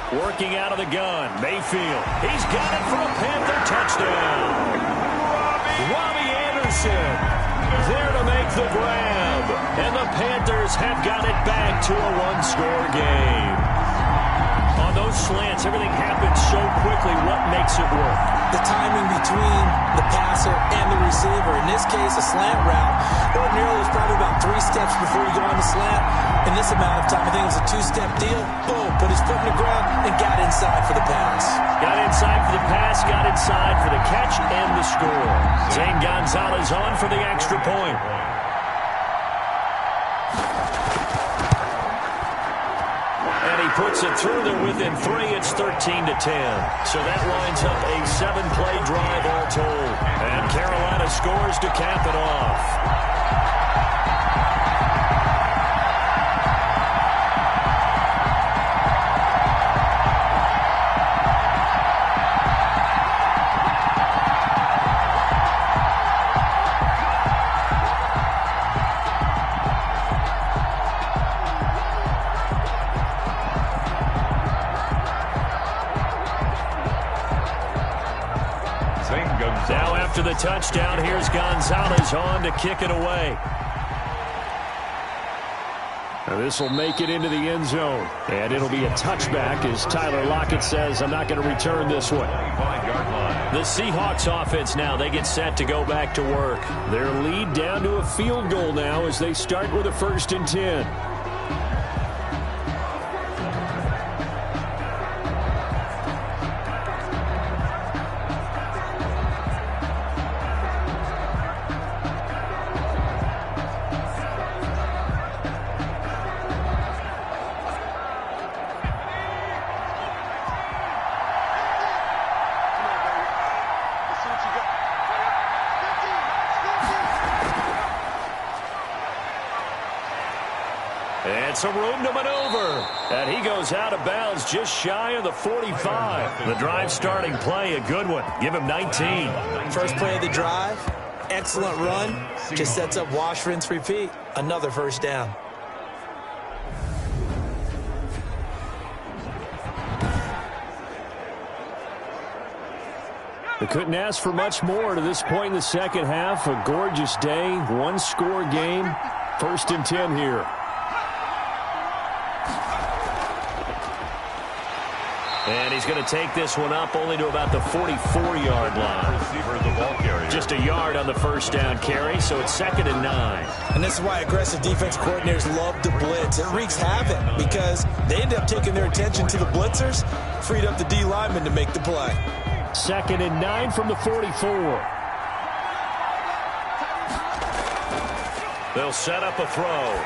Working out of the gun, Mayfield. He's got it for a Panther touchdown. Robbie Anderson there to make the grab. And the Panthers have got it back to a 1-score game. On those slants, everything happens so quickly. What makes it work?
The timing between the passer and the receiver. In this case, a slant route. Ordinarily, it's probably about 3 steps before you go on the slant. In this amount of time, I think it was a 2-step deal. Boom, put his foot in the ground and got inside for the pass.
Got inside for the pass, got inside for the catch and the score. Zane Gonzalez on for the extra point. And he puts it through there within 3. It's 13-10. So that lines up a 7-play drive all told. And Carolina scores to cap it off. Now after the touchdown, here's Gonzalez on to kick it away. Now this will make it into the end zone. And it'll be a touchback as Tyler Lockett says, I'm not going to return this one. The Seahawks offense now, they get set to go back to work. Their lead down to a field goal now as they start with a 1st and 10. And some room to maneuver. And he goes out of bounds just shy of the 45. The drive starting play, a good one. Give him 19.
First play of the drive, excellent run. Just sets up wash, rinse, repeat. Another first down.
They couldn't ask for much more to this point in the second half. A gorgeous day, one-score game. 1st and 10 here. And he's going to take this one up only to about the 44-yard line.
Receiver, the ball carrier.
Just a yard on the first down carry, so it's 2nd and 9.
And this is why aggressive defense coordinators love to blitz. It wreaks havoc because they end up taking their attention to the blitzers, freed up the D lineman to make the play.
2nd and 9 from the 44. They'll set up a throw.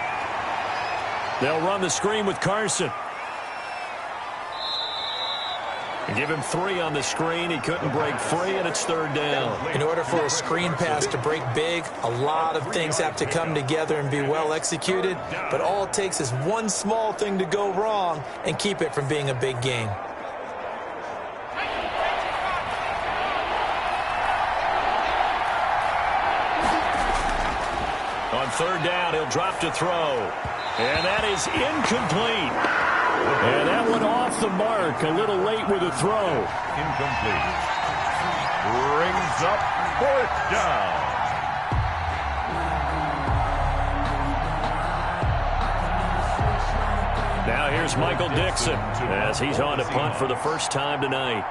They'll run the screen with Carson. Give him 3 on the screen. He couldn't break free, and it's 3rd down.
In order for a screen pass to break big, a lot of things have to come together and be well executed. But all it takes is one small thing to go wrong and keep it from being a big game.
On 3rd down, he'll drop to throw. And that is incomplete. And that one off the mark. A little late with a throw.
Incomplete. Brings up 4th down.
Now here's Michael Dixon as he's on to punt for the first time tonight.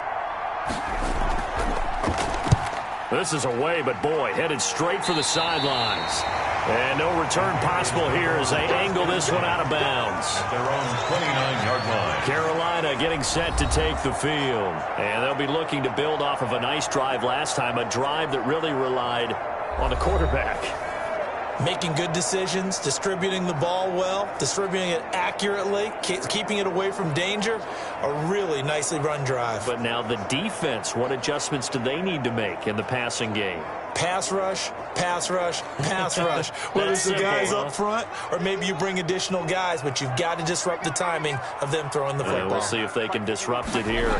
This is away, but boy, headed straight for the sidelines. And no return possible here as they angle this one out of bounds.
At their own 29-yard line.
Carolina getting set to take the field. And they'll be looking to build off of a nice drive last time, a drive that really relied on the quarterback.
Making good decisions, distributing the ball well, distributing it accurately, keeping it away from danger. A really nicely run drive.
But now the defense, what adjustments do they need to make in the passing game?
Pass rush, pass rush, pass rush. Whether it's the guys up front or maybe you bring additional guys, but you've got to disrupt the timing of them throwing the football.
We'll see if they can disrupt it here.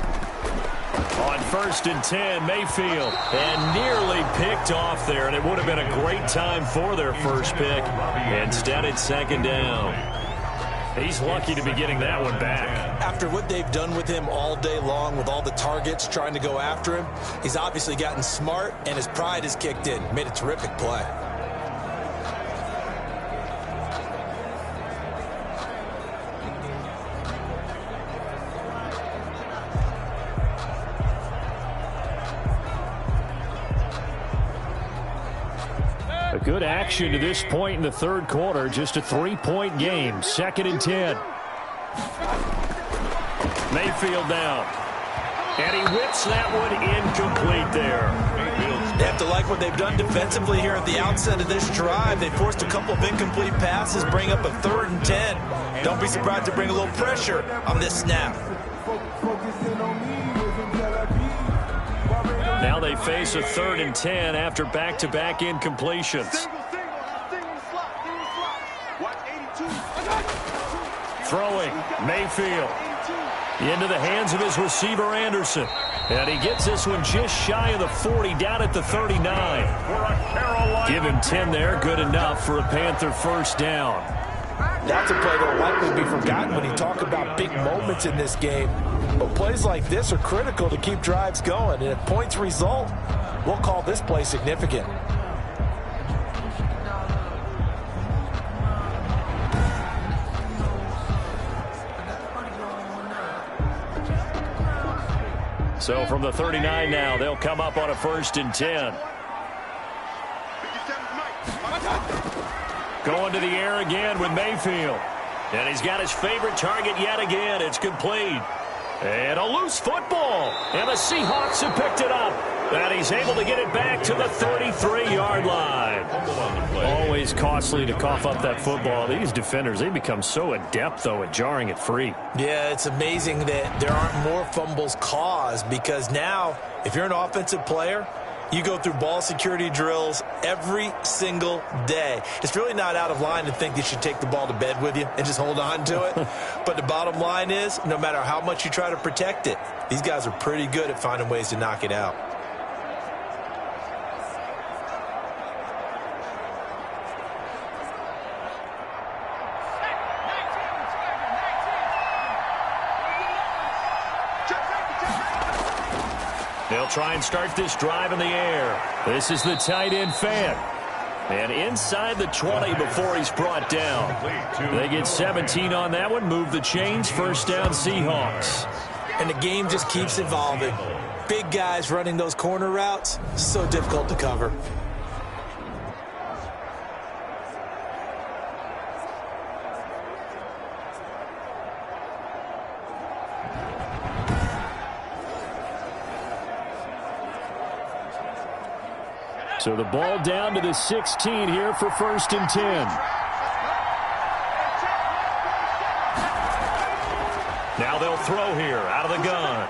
On 1st and 10, Mayfield. And nearly picked off there, and it would have been a great time for their first pick. Instead, it's 2nd down. He's lucky to be getting that one back.
After what they've done with him all day long, with all the targets trying to go after him, he's obviously gotten smart, and his pride has kicked in. Made a terrific play.
A good action to this point in the 3rd quarter. Just a 3-point game. 2nd and 10. Mayfield down. And he whips that one incomplete there.
They have to like what they've done defensively here at the outset of this drive. They forced a couple of incomplete passes, bring up a 3rd and 10. Don't be surprised to bring a little pressure on this snap.
Now they face a 3rd and 10 after back-to-back incompletions. Throwing, Mayfield. Into the hands of his receiver, Anderson. And he gets this one just shy of the 40, down at the 39. Give him 10 there, good enough for a Panther first down.
That's a play that will likely be forgotten when you talk about big moments in this game. But plays like this are critical to keep drives going. And if points result, we'll call this play significant.
So from the 39 now, they'll come up on a 1st and 10. Going to the air again with Mayfield. And he's got his favorite target yet again. It's complete. And a loose football. And the Seahawks have picked it up. And he's able to get it back to the 33-yard line. Always costly to cough up that football. These defenders, they become so adept, though, at jarring it free.
Yeah, it's amazing that there aren't more fumbles caused because now, if you're an offensive player, You go through ball security drills every single day. It's really not out of line to think that you should take the ball to bed with you and just hold on to it. But the bottom line is, no matter how much you try to protect it, these guys are pretty good at finding ways to knock it out.
They'll try and start this drive in the air. This is the tight end fan. And inside the 20 before he's brought down. They get 17 on that one. Move the chains. First down, Seahawks.
And the game just keeps evolving. Big guys running those corner routes, so difficult to cover.
So the ball down to the 16 here for 1st and 10. Now they'll throw here out of the gun.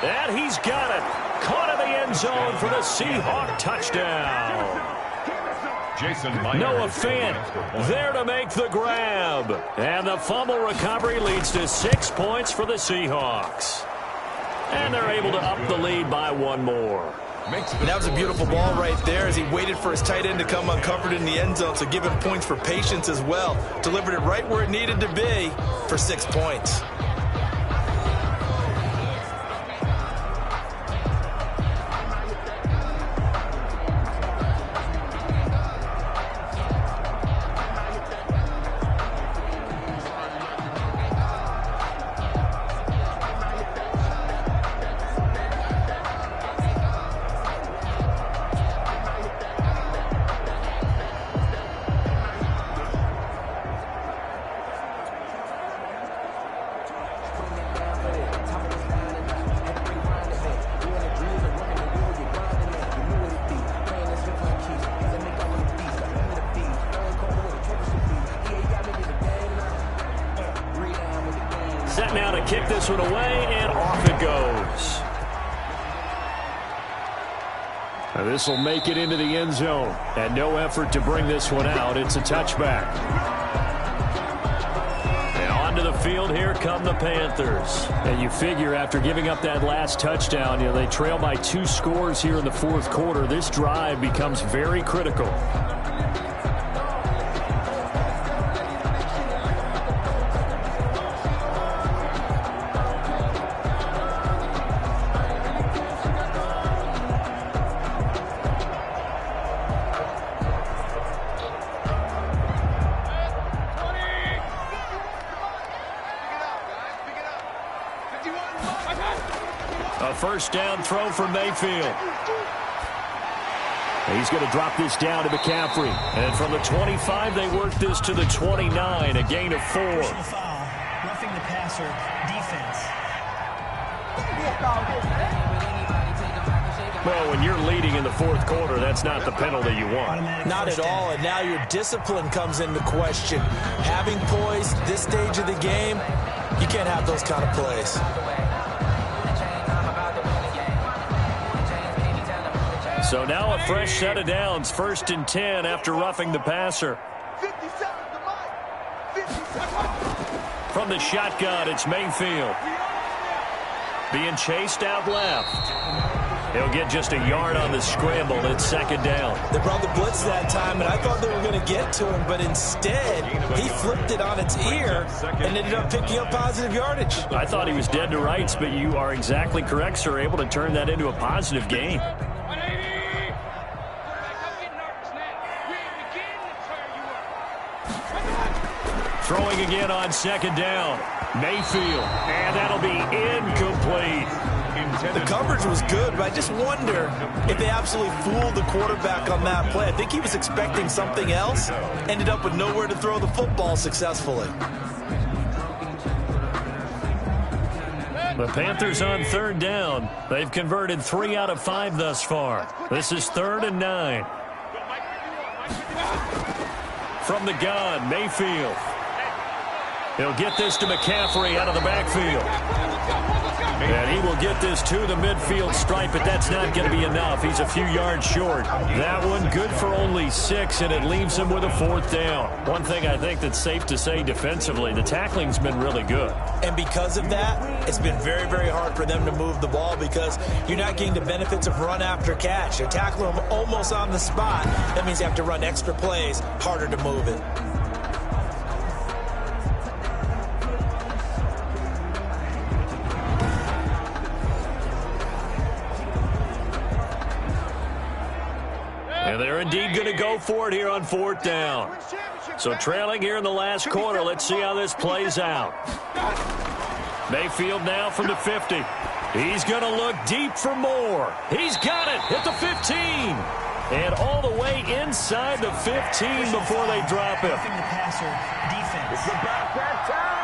And he's got it. Caught in the end zone for the Seahawk touchdown. Noah Fant there to make the grab. And the fumble recovery leads to 6 points for the Seahawks. And they're able to up the lead by one more.
And that was a beautiful ball right there as he waited for his tight end to come uncovered in the end zone, so give him points for patience as well. Delivered it right where it needed to be for 6 points.
Set now to kick this one away, and off it goes. Now this will make it into the end zone, and no effort to bring this one out. It's a touchback. And onto the field, here come the Panthers. And you figure after giving up that last touchdown, they trail by 2 scores here in the 4th quarter. This drive becomes very critical. A first down throw for Mayfield. He's going to drop this down to McCaffrey. And from the 25, they work this to the 29, a gain of 4.
Roughing the passer defense.
Well, when you're leading in the 4th quarter, that's not the penalty you want.
Not at all, and now your discipline comes into question. Having poise this stage of the game, you can't have those kind of plays.
So now a fresh set of downs, 1st and 10 after roughing the passer. From the shotgun, it's Mayfield. Being chased out left. He'll get just a yard on the scramble. It's 2nd down.
They brought the blitz that time, and I thought they were going to get to him, but instead he flipped it on its ear and ended up picking up positive yardage.
I thought he was dead to rights, but you are exactly correct, sir. Able to turn that into a positive gain. Throwing again on 2nd down. Mayfield, and that'll be incomplete.
The coverage was good, but I just wonder if they absolutely fooled the quarterback on that play. I think he was expecting something else, ended up with nowhere to throw the football successfully.
The Panthers on 3rd down. They've converted 3 out of 5 thus far. This is 3rd and 9. From the gun, Mayfield. He'll get this to McCaffrey out of the backfield. And he will get this to the midfield stripe, but that's not going to be enough. He's a few yards short. That one good for only 6, and it leaves him with a 4th down. One thing I think that's safe to say defensively, the tackling's been really good.
And because of that, it's been very, very hard for them to move the ball because you're not getting the benefits of run after catch. They're tackling them almost on the spot. That means you have to run extra plays, harder to move it.
And they're indeed going to go for it here on 4th down. So trailing here in the last quarter, let's see how this plays out. Mayfield now from the 50. He's going to look deep for more. He's got it at the 15. And all the way inside the 15 before they drop him.
Roughing the passer defense.
It's about that time.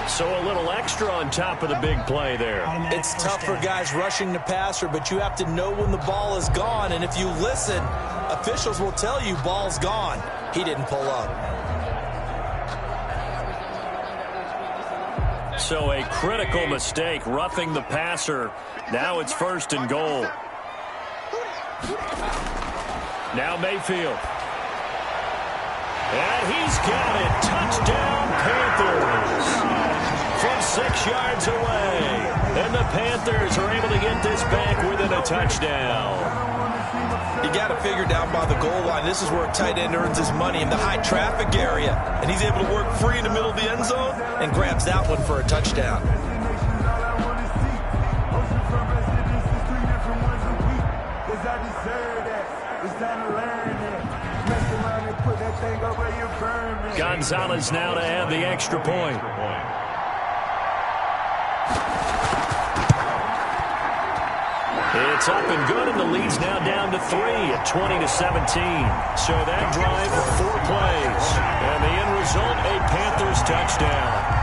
So a little extra on top of the big play there.
It's tough for guys rushing the passer, but you have to know when the ball is gone. And if you listen, officials will tell you ball's gone. He didn't pull up.
So a critical mistake, roughing the passer. Now it's 1st and goal. Now Mayfield. And he's got it. Touchdown, Panthers. From 6 yards away. And the Panthers are able to get this back within a touchdown.
You got to figure down by the goal line. This is where a tight end earns his money in the high traffic area. And he's able to work free in the middle of the end zone and grabs that one for a touchdown.
Gonzalez now to add the extra point. It's up and good, and the lead's now down to 3 at 20-17. So that drive, 4 plays. And the end result, a Panthers touchdown.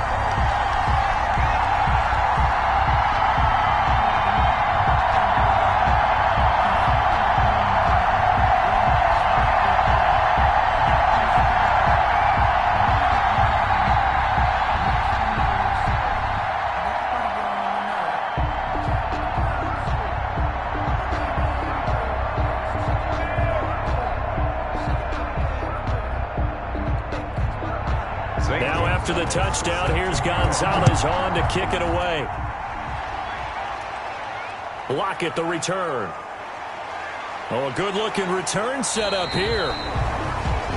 Now after the touchdown, here's Gonzalez on to kick it away. Lockett the return. Oh, a good-looking return set up here.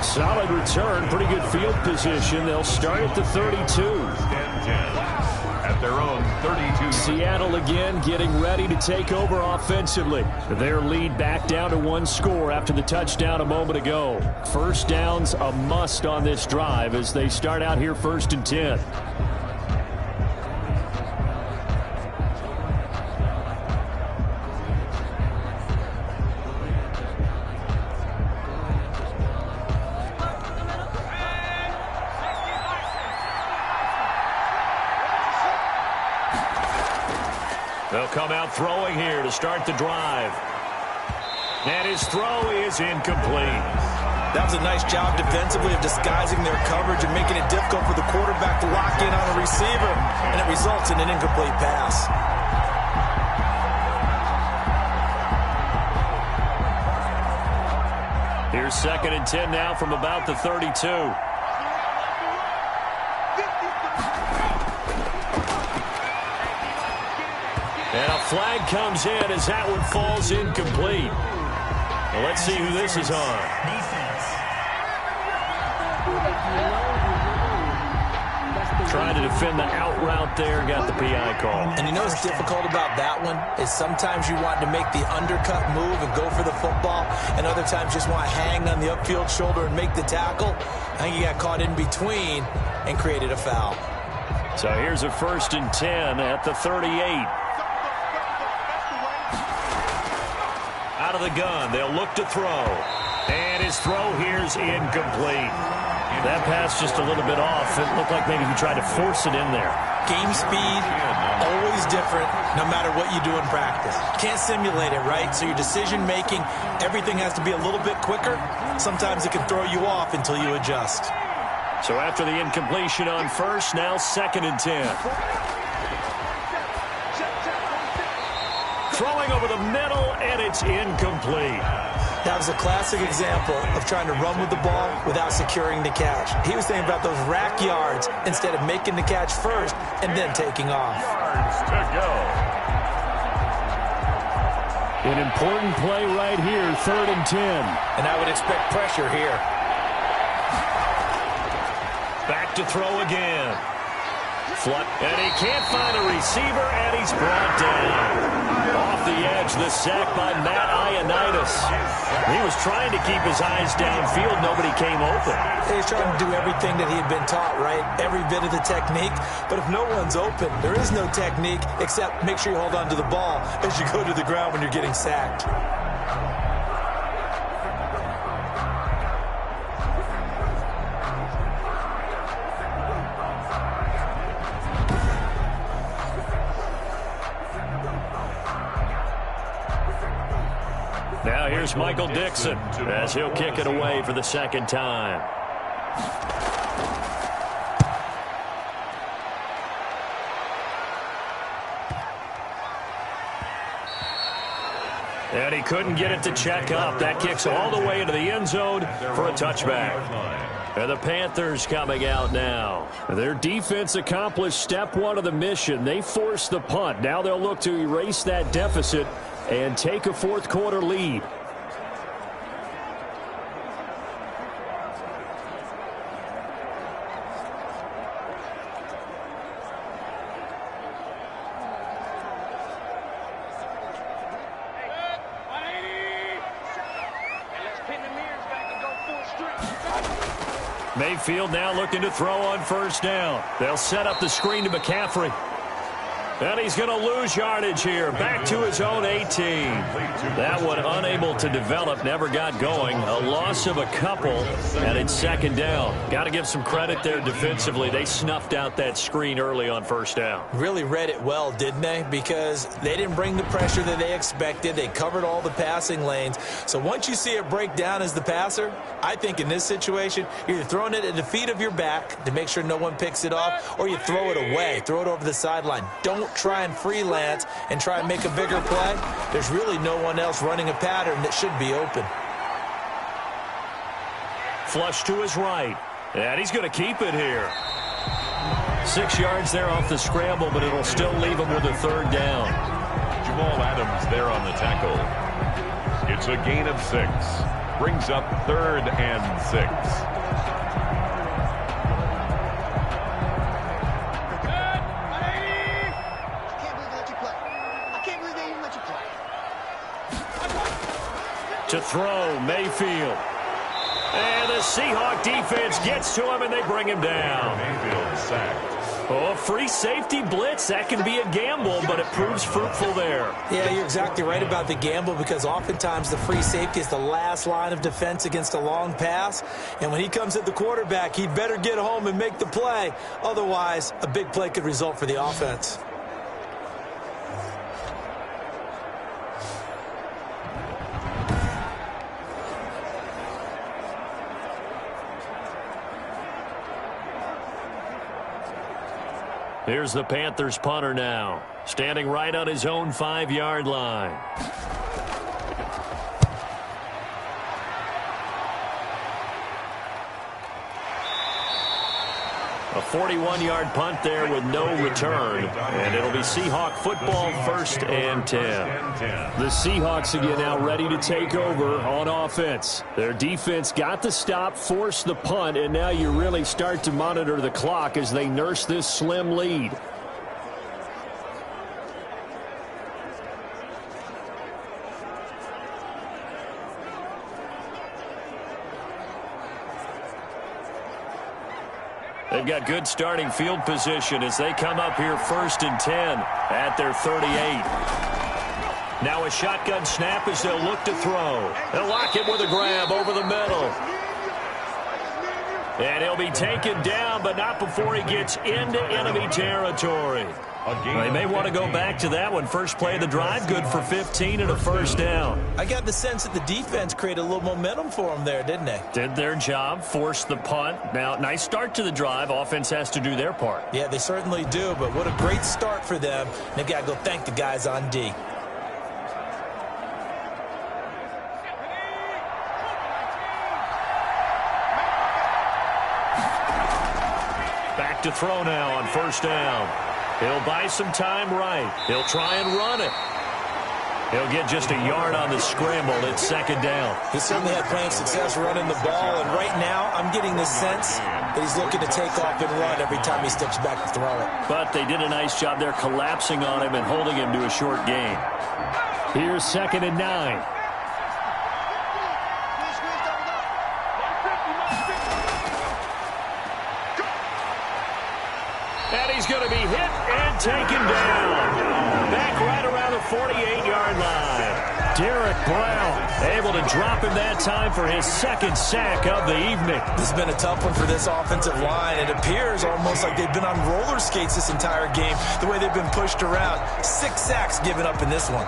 Solid return, pretty good field position. They'll start at the 32.
At their own 32.
Seattle again getting ready to take over offensively. Their lead back down to 1 score after the touchdown a moment ago. First down's a must on this drive as they start out here 1st and 10. They'll come out throwing here to start the drive. And his throw is incomplete.
That was a nice job defensively of disguising their coverage and making it difficult for the quarterback to lock in on a receiver, and it results in an incomplete pass.
Here's 2nd and 10 now from about the 32. And a flag comes in as that one falls incomplete. Well, let's see who this is on.
Defense.
Trying to defend the out route there, got the PI call.
And you know what's difficult about that one is sometimes you want to make the undercut move and go for the football, and other times just want to hang on the upfield shoulder and make the tackle. I think you got caught in between and created a foul.
So here's a 1st and 10 at the 38. Out of the gun, they'll look to throw. And his throw here's incomplete. That pass just a little bit off. It looked like maybe he tried to force it in there.
Game speed, always different, no matter what you do in practice. Can't simulate it, right? So your decision-making, everything has to be a little bit quicker. Sometimes it can throw you off until you adjust.
So after the incompletion on first, now 2nd and 10. Throwing over the middle, and it's incomplete.
That was a classic example of trying to run with the ball without securing the catch. He was thinking about those rack yards instead of making the catch first and then taking off.
Yards to go.
An important play right here, 3rd and 10.
And I would expect pressure here.
Back to throw again. And he can't find a receiver, and he's brought down. Off the edge, the sack by Matt Ioannidis. He was trying to keep his eyes downfield. Nobody came open.
He's trying to do everything that he had been taught, right? Every bit of the technique. But if no one's open, there is no technique except make sure you hold on to the ball as you go to the ground when you're getting sacked.
Now here's Michael Dixon as he'll kick it away for the 2nd time. And he couldn't get it to check up. That kicks all the way into the end zone for a touchback. And the Panthers coming out now. Their defense accomplished step 1 of the mission. They forced the punt. Now they'll look to erase that deficit and take a 4th quarter lead. Mayfield now looking to throw on 1st down. They'll set up the screen to McCaffrey. And he's going to lose yardage here. Back to his own 18. That one unable to develop, never got going. A loss of a couple, and it's 2nd down. Got to give some credit there defensively. They snuffed out that screen early on 1st down.
Really read it well, didn't they? Because they didn't bring the pressure that they expected. They covered all the passing lanes. So once you see it break down as the passer, I think in this situation, you're either throwing it at the feet of your back to make sure no one picks it off, or you throw it away, throw it over the sideline. Don't try and freelance and try and make a bigger play. There's really no one else running a pattern that should be open.
Flush to his right. And he's going to keep it here. 6 yards there off the scramble, but it'll still leave him with a 3rd down.
Jamal Adams there on the tackle. It's a gain of 6. Brings up 3rd and 6.
To throw, Mayfield. And the Seahawk defense gets to him, and they bring him down.
Mayfield sacked.
Oh, free safety blitz. That can be a gamble, but it proves fruitful there.
Yeah, you're exactly right about the gamble, because oftentimes the free safety is the last line of defense against a long pass. And when he comes at the quarterback, he'd better get home and make the play. Otherwise, a big play could result for the offense.
Here's the Panthers punter now, standing right on his own 5-yard line. A 41-yard punt there with no return, and it'll be Seahawk football, 1st and 10. The Seahawks again now ready to take over on offense. Their defense got the stop, forced the punt, and now you really start to monitor the clock as they nurse this slim lead. They've got good starting field position as they come up here 1st and 10 at their 38. Now a shotgun snap as they'll look to throw. They'll lock it with a grab over the middle. And he'll be taken down, but not before he gets into enemy territory. They may want to go back to that one. First play of the drive, good for 15 and a first down.
I got the sense that the defense created a little momentum for them there, didn't they?
Did their job, forced the punt. Now, nice start to the drive. Offense has to do their part.
Yeah, they certainly do, but what a great start for them. They've got to go thank the guys on D.
Back to throw now on first down. He'll buy some time right. He'll try and run it. He'll get just a yard on the scramble. It's second down.
He certainly had plenty of success running the ball, and right now I'm getting the sense that he's looking to take off and run every time he steps back to throw it.
But they did a nice job there collapsing on him and holding him to a short gain. Here's 2nd and 9. And he's going to be hit and taken down. Back right around the 48-yard line. Derek Brown able to drop him that time for his second sack of the evening.
This has been a tough one for this offensive line. It appears almost like they've been on roller skates this entire game, the way they've been pushed around. 6 sacks given up in this one.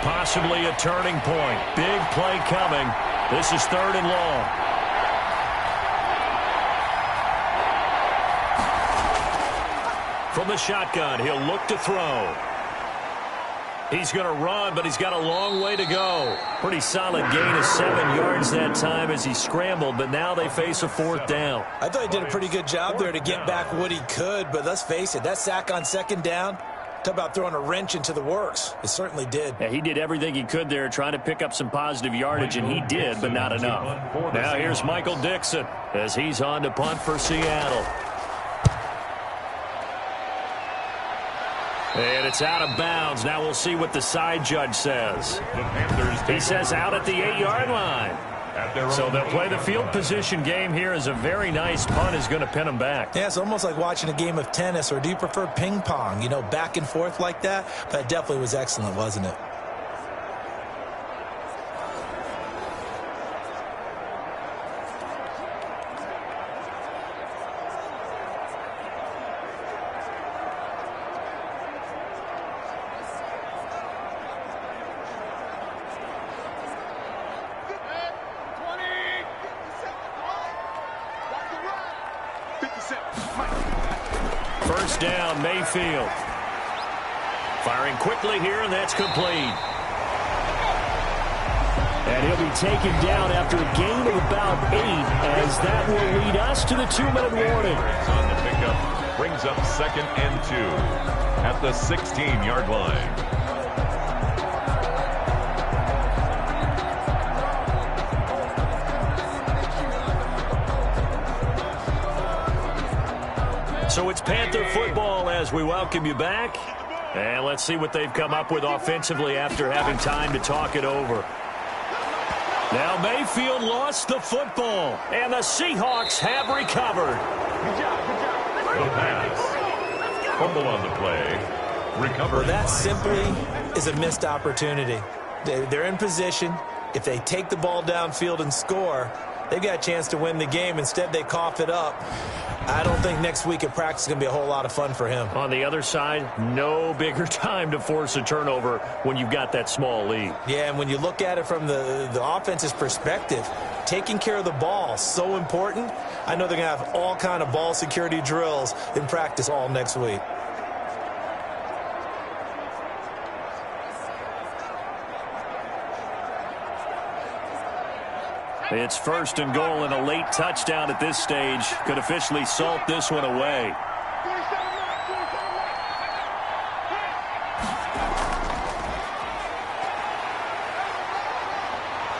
Possibly a turning point. Big play coming. This is 3rd and long. From the shotgun, he'll look to throw. He's going to run, but he's got a long way to go. Pretty solid gain of 7 yards that time as he scrambled, but now they face a 4th down.
I thought he did a pretty good job there to get back what he could, but let's face it, that sack on 2nd down, talk about throwing a wrench into the works. It certainly did.
Yeah, he did everything he could there trying to pick up some positive yardage, and he did, but not enough. Now here's Michael Dixon as he's on to punt for Seattle. And it's out of bounds. Now we'll see what the side judge says. He says out at the 8-yard line. So they'll play the field position game here as a very nice punt is going to pin them back.
Yeah, it's almost like watching a game of tennis, or do you prefer ping pong? You know, back and forth like that? But it definitely was excellent, wasn't it?
First down, Mayfield. Firing quickly here, and that's complete. And he'll be taken down after a gain of about 8, as that will lead us to the 2-minute warning.
On the pickup, brings up 2nd and 2 at the 16-yard line.
So it's Panther football as we welcome you back. And let's see what they've come up with offensively after having time to talk it over. Now Mayfield lost the football, and the Seahawks have recovered.
The pass. Fumble on the play. Recovered.
Well, that simply is a missed opportunity. They're in position. If they take the ball downfield and score, they've got a chance to win the game. Instead, they cough it up. I don't think next week at practice is going to be a whole lot of fun for him.
On the other side, no bigger time to force a turnover when you've got that small lead.
Yeah, and when you look at it from the offense's perspective, taking care of the ball, so important. I know they're going to have all kind of ball security drills in practice all next week.
It's 1st and goal, and a late touchdown at this stage could officially salt this one away.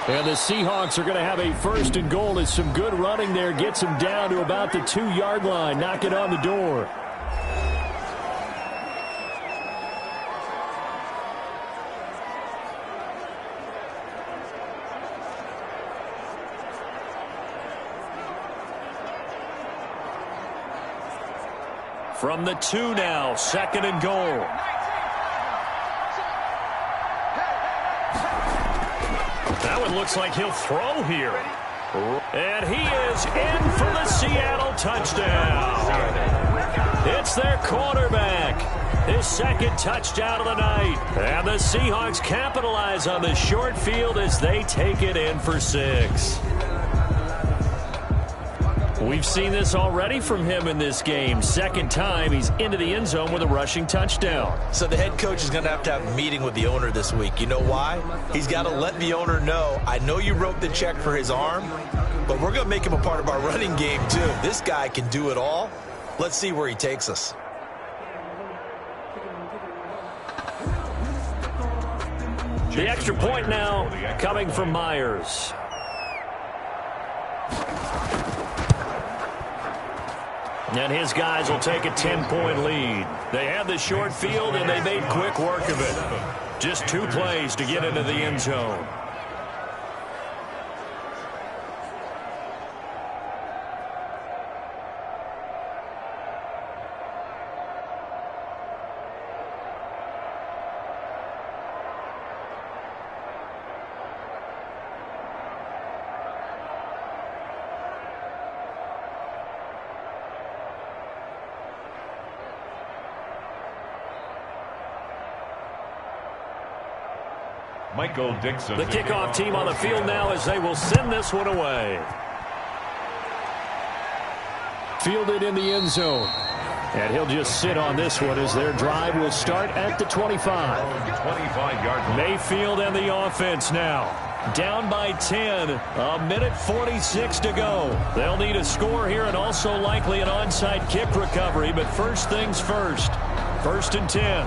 And the Seahawks are going to have a 1st and goal as some good running there gets them down to about the 2-yard line, knocking on the door. From the 2 now, 2nd and goal. That one looks like he'll throw here. And he is in for the Seattle touchdown. It's their quarterback. His 2nd touchdown of the night. And the Seahawks capitalize on the short field as they take it in for 6. We've seen this already from him in this game. 2nd time he's into the end zone with a rushing touchdown.
So the head coach is going to have a meeting with the owner this week. You know why? He's got to let the owner know, I know you wrote the check for his arm, but we're going to make him a part of our running game too. This guy can do it all. Let's see where he takes us.
The extra point now coming from Myers. And his guys will take a 10-point lead. They had the short field, and they made quick work of it. Just 2 plays to get into the end zone.
Michael Dixon.
The kickoff team on the field now as they will send this one away. Fielded in the end zone. And he'll just sit on this one as their drive will start at the 25.
25-yard line.
Mayfield and the offense now. Down by 10. 1:46 to go. They'll need a score here and also likely an onside kick recovery. But first things first. 1st and 10.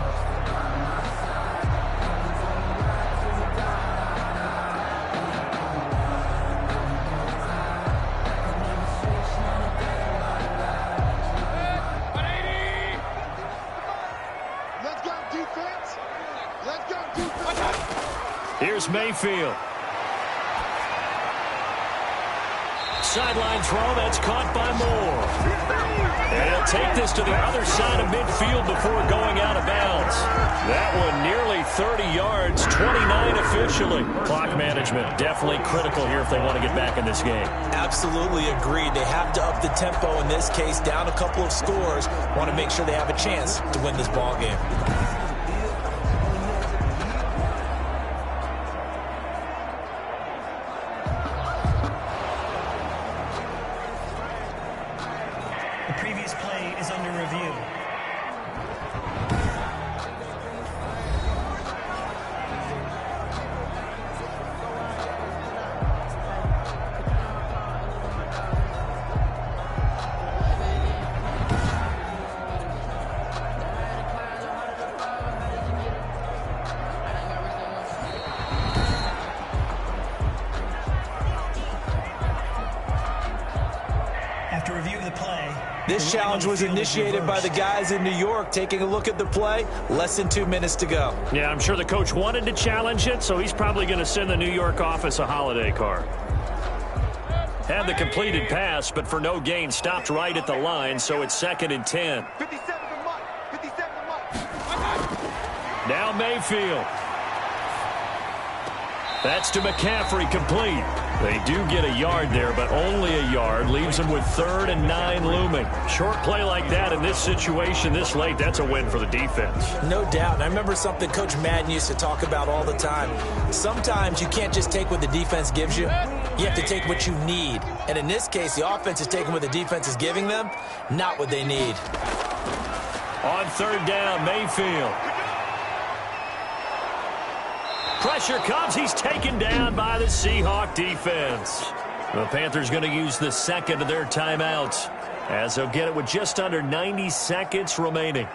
Here's Mayfield. Sideline throw, that's caught by Moore. And he'll take this to the other side of midfield before going out of bounds. That one nearly 30 yards, 29 officially. Clock management definitely critical here if they want to get back in this game.
Absolutely agreed. They have to up the tempo in this case, down a couple of scores. Want to make sure they have a chance to win this ball game. This challenge was initiated by the guys in New York. Taking a look at the play, less than 2 minutes to go.
Yeah, I'm sure the coach wanted to challenge it, so he's probably going to send the New York office a holiday card. Had the completed pass, but for no gain, stopped right at the line, so it's 2nd and 10.
57 to Mike. 57 to Mike.
Now Mayfield. That's to McCaffrey, complete. They do get a yard there, but only a yard. Leaves them with 3rd and 9 looming. Short play like that in this situation this late, that's a win for the defense.
No doubt. And I remember something Coach Madden used to talk about all the time. Sometimes you can't just take what the defense gives you. You have to take what you need. And in this case, the offense is taking what the defense is giving them, not what they need.
On 3rd down, Mayfield. Pressure comes. He's taken down by the Seahawk defense. The Panthers going to use the 2nd of their timeouts as they'll get it with just under 90 seconds remaining.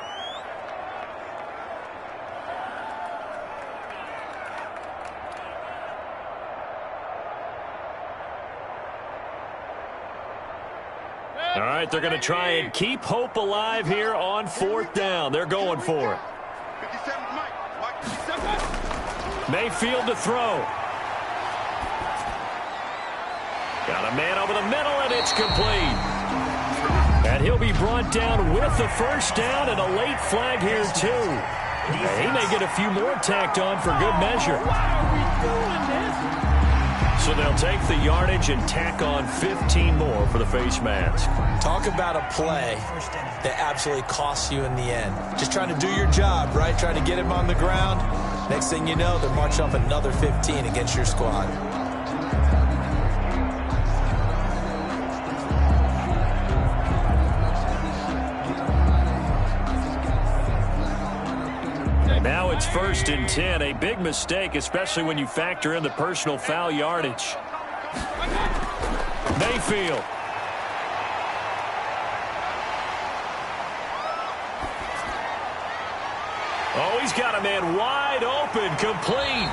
All right, they're going to try and keep hope alive here on 4th down. They're going for it.
57 to Mike. Mike 57.
Mayfield to throw. Got a man over the middle, and it's complete. And And he'll be brought down with the first down and a late flag here, too. He may get a few more tacked on for good measure. So they'll take the yardage and tack on 15 more for the face mask.
Talk about a play that absolutely costs you in the end. Just trying to do your job, right? Trying to get him on the ground. Next thing you know, they're marching up another 15 against your squad.
Now it's 1st and 10, a big mistake, especially when you factor in the personal foul yardage. Mayfield. Oh, he's got a man wide open, complete.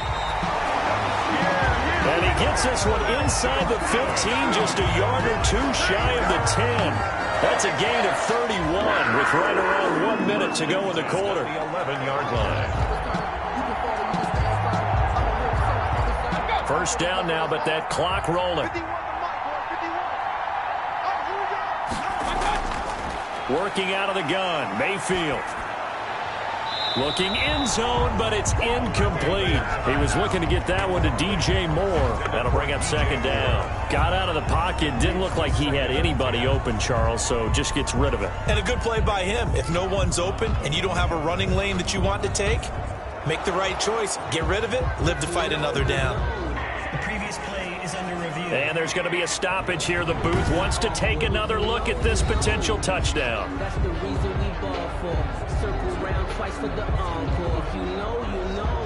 And he gets this one inside the 15, just a yard or two shy of the 10. That's a gain of 31 with right around 1 minute to go in the quarter.
The 11-yard line.
First down now, but that clock rolling. Working out of the gun, Mayfield. Looking end zone, but it's incomplete. He was looking to get that one to DJ Moore. That'll bring up 2nd down. Got out of the pocket. Didn't look like he had anybody open, Charles, so just gets rid of it.
And a good play by him. If no one's open and you don't have a running lane that you want to take, make the right choice. Get rid of it. Live to fight another down.
The previous play is under review.
And there's going to be a stoppage here. The booth wants to take another look at this potential touchdown.
That's the reason we ball for. Circle round twice for the encore. If you know, you know.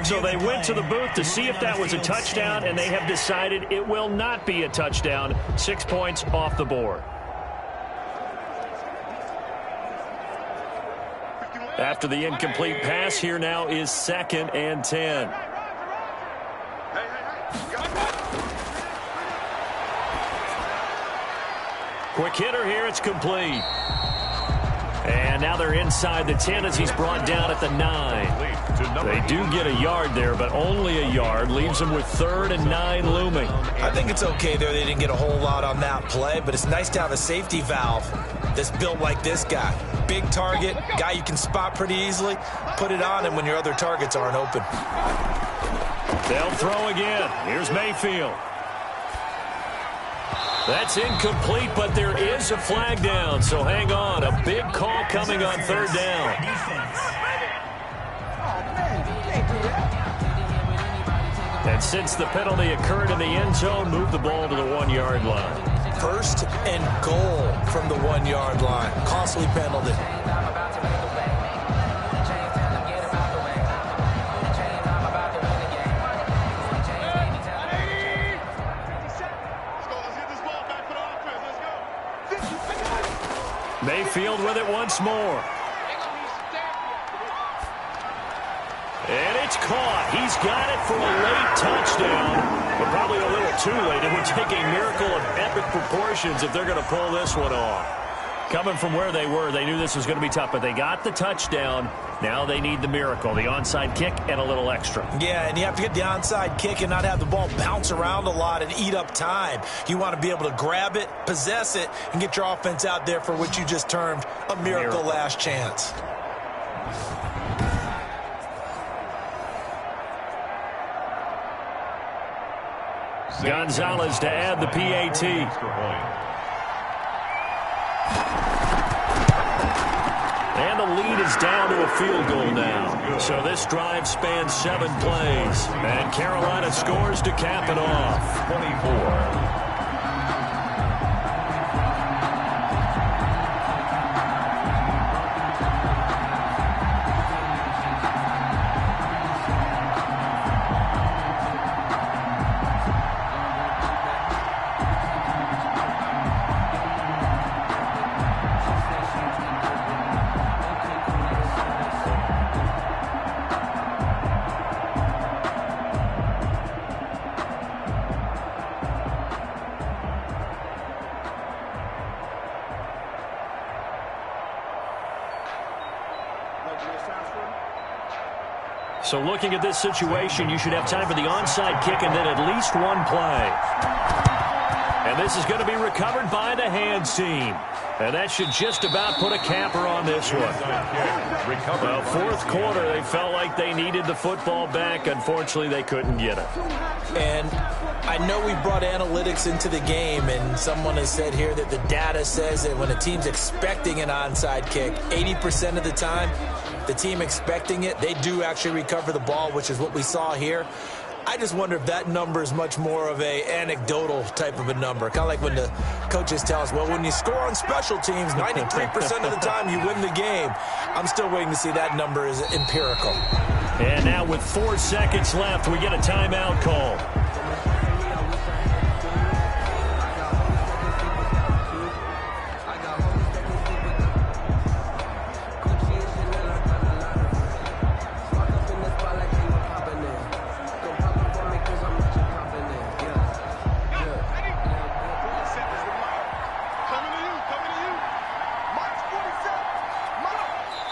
So they went to the booth to see if that was a touchdown, and they have decided it will not be a touchdown. 6 points off the board. After the incomplete pass, here now is 2nd and 10. Quick hitter here, it's complete. And now they're inside the 10 as he's brought down at the 9. They do get a yard there, but only a yard. Leaves them with 3rd and 9 looming.
I think it's okay there. They didn't get a whole lot on that play, but it's nice to have a safety valve that's built like this guy. Big target, guy you can spot pretty easily. Put it on him when your other targets aren't open.
They'll throw again. Here's Mayfield. That's incomplete, but there is a flag down, so hang on. A big call coming on 3rd down. And since the penalty occurred in the end zone, move the ball to the 1-yard line.
1st and goal from the 1-yard line. Costly penalty.
Mayfield with it once more. And it's caught. He's got it for a late touchdown, but probably a little too late. It would take a miracle of epic proportions if they're going to pull this one off. Coming from where they were, they knew this was going to be tough, but they got the touchdown. Now they need the miracle, the onside kick and a little extra.
Yeah, and you have to get the onside kick and not have the ball bounce around a lot and eat up time. You want to be able to grab it, possess it, and get your offense out there for what you just termed a miracle last chance.
Gonzalez to add the PAT. And the lead is down to a field goal now. So this drive spans 7 plays. And Carolina scores to cap it off.
24.
So looking at this situation, you should have time for the onside kick and then at least one play. And this is going to be recovered by the hands team. And that should just about put a capper on this one. Well, fourth quarter, they felt like they needed the football back. Unfortunately, they couldn't get it.
And I know we brought analytics into the game, and someone has said here that the data says that when a team's expecting an onside kick, 80% of the time, the team expecting it, they do actually recover the ball, which is what we saw here. I just wonder if that number is much more of a anecdotal type of a number. Kind of like when the coaches tell us, well, when you score on special teams, 93% of the time you win the game. I'm still waiting to see that number is empirical.
And now with 4 seconds left, we get a timeout call.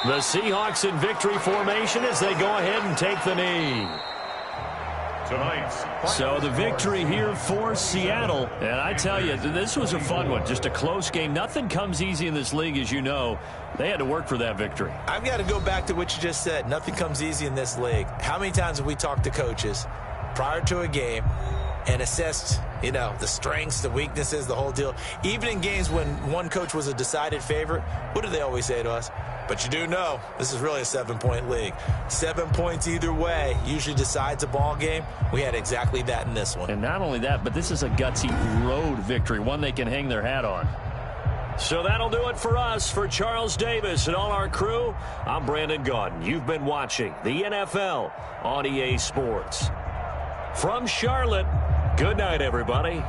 The Seahawks in victory formation as they go ahead and take the knee. So the victory here for Seattle. And I tell you, this was a fun one. Just a close game. Nothing comes easy in this league, as you know. They had to work for that victory.
I've got to go back to what you just said. Nothing comes easy in this league. How many times have we talked to coaches prior to a game and assessed, you know, the strengths, the weaknesses, the whole deal? Even in games when one coach was a decided favorite, what do they always say to us? But you do know this is really a 7-point league. 7 points either way usually decides a ball game. We had exactly that in this one.
And not only that, but this is a gutsy road victory, one they can hang their hat on. So that'll do it for us. For Charles Davis and all our crew, I'm Brandon Gaudin. You've been watching the NFL on EA Sports. From Charlotte, good night, everybody.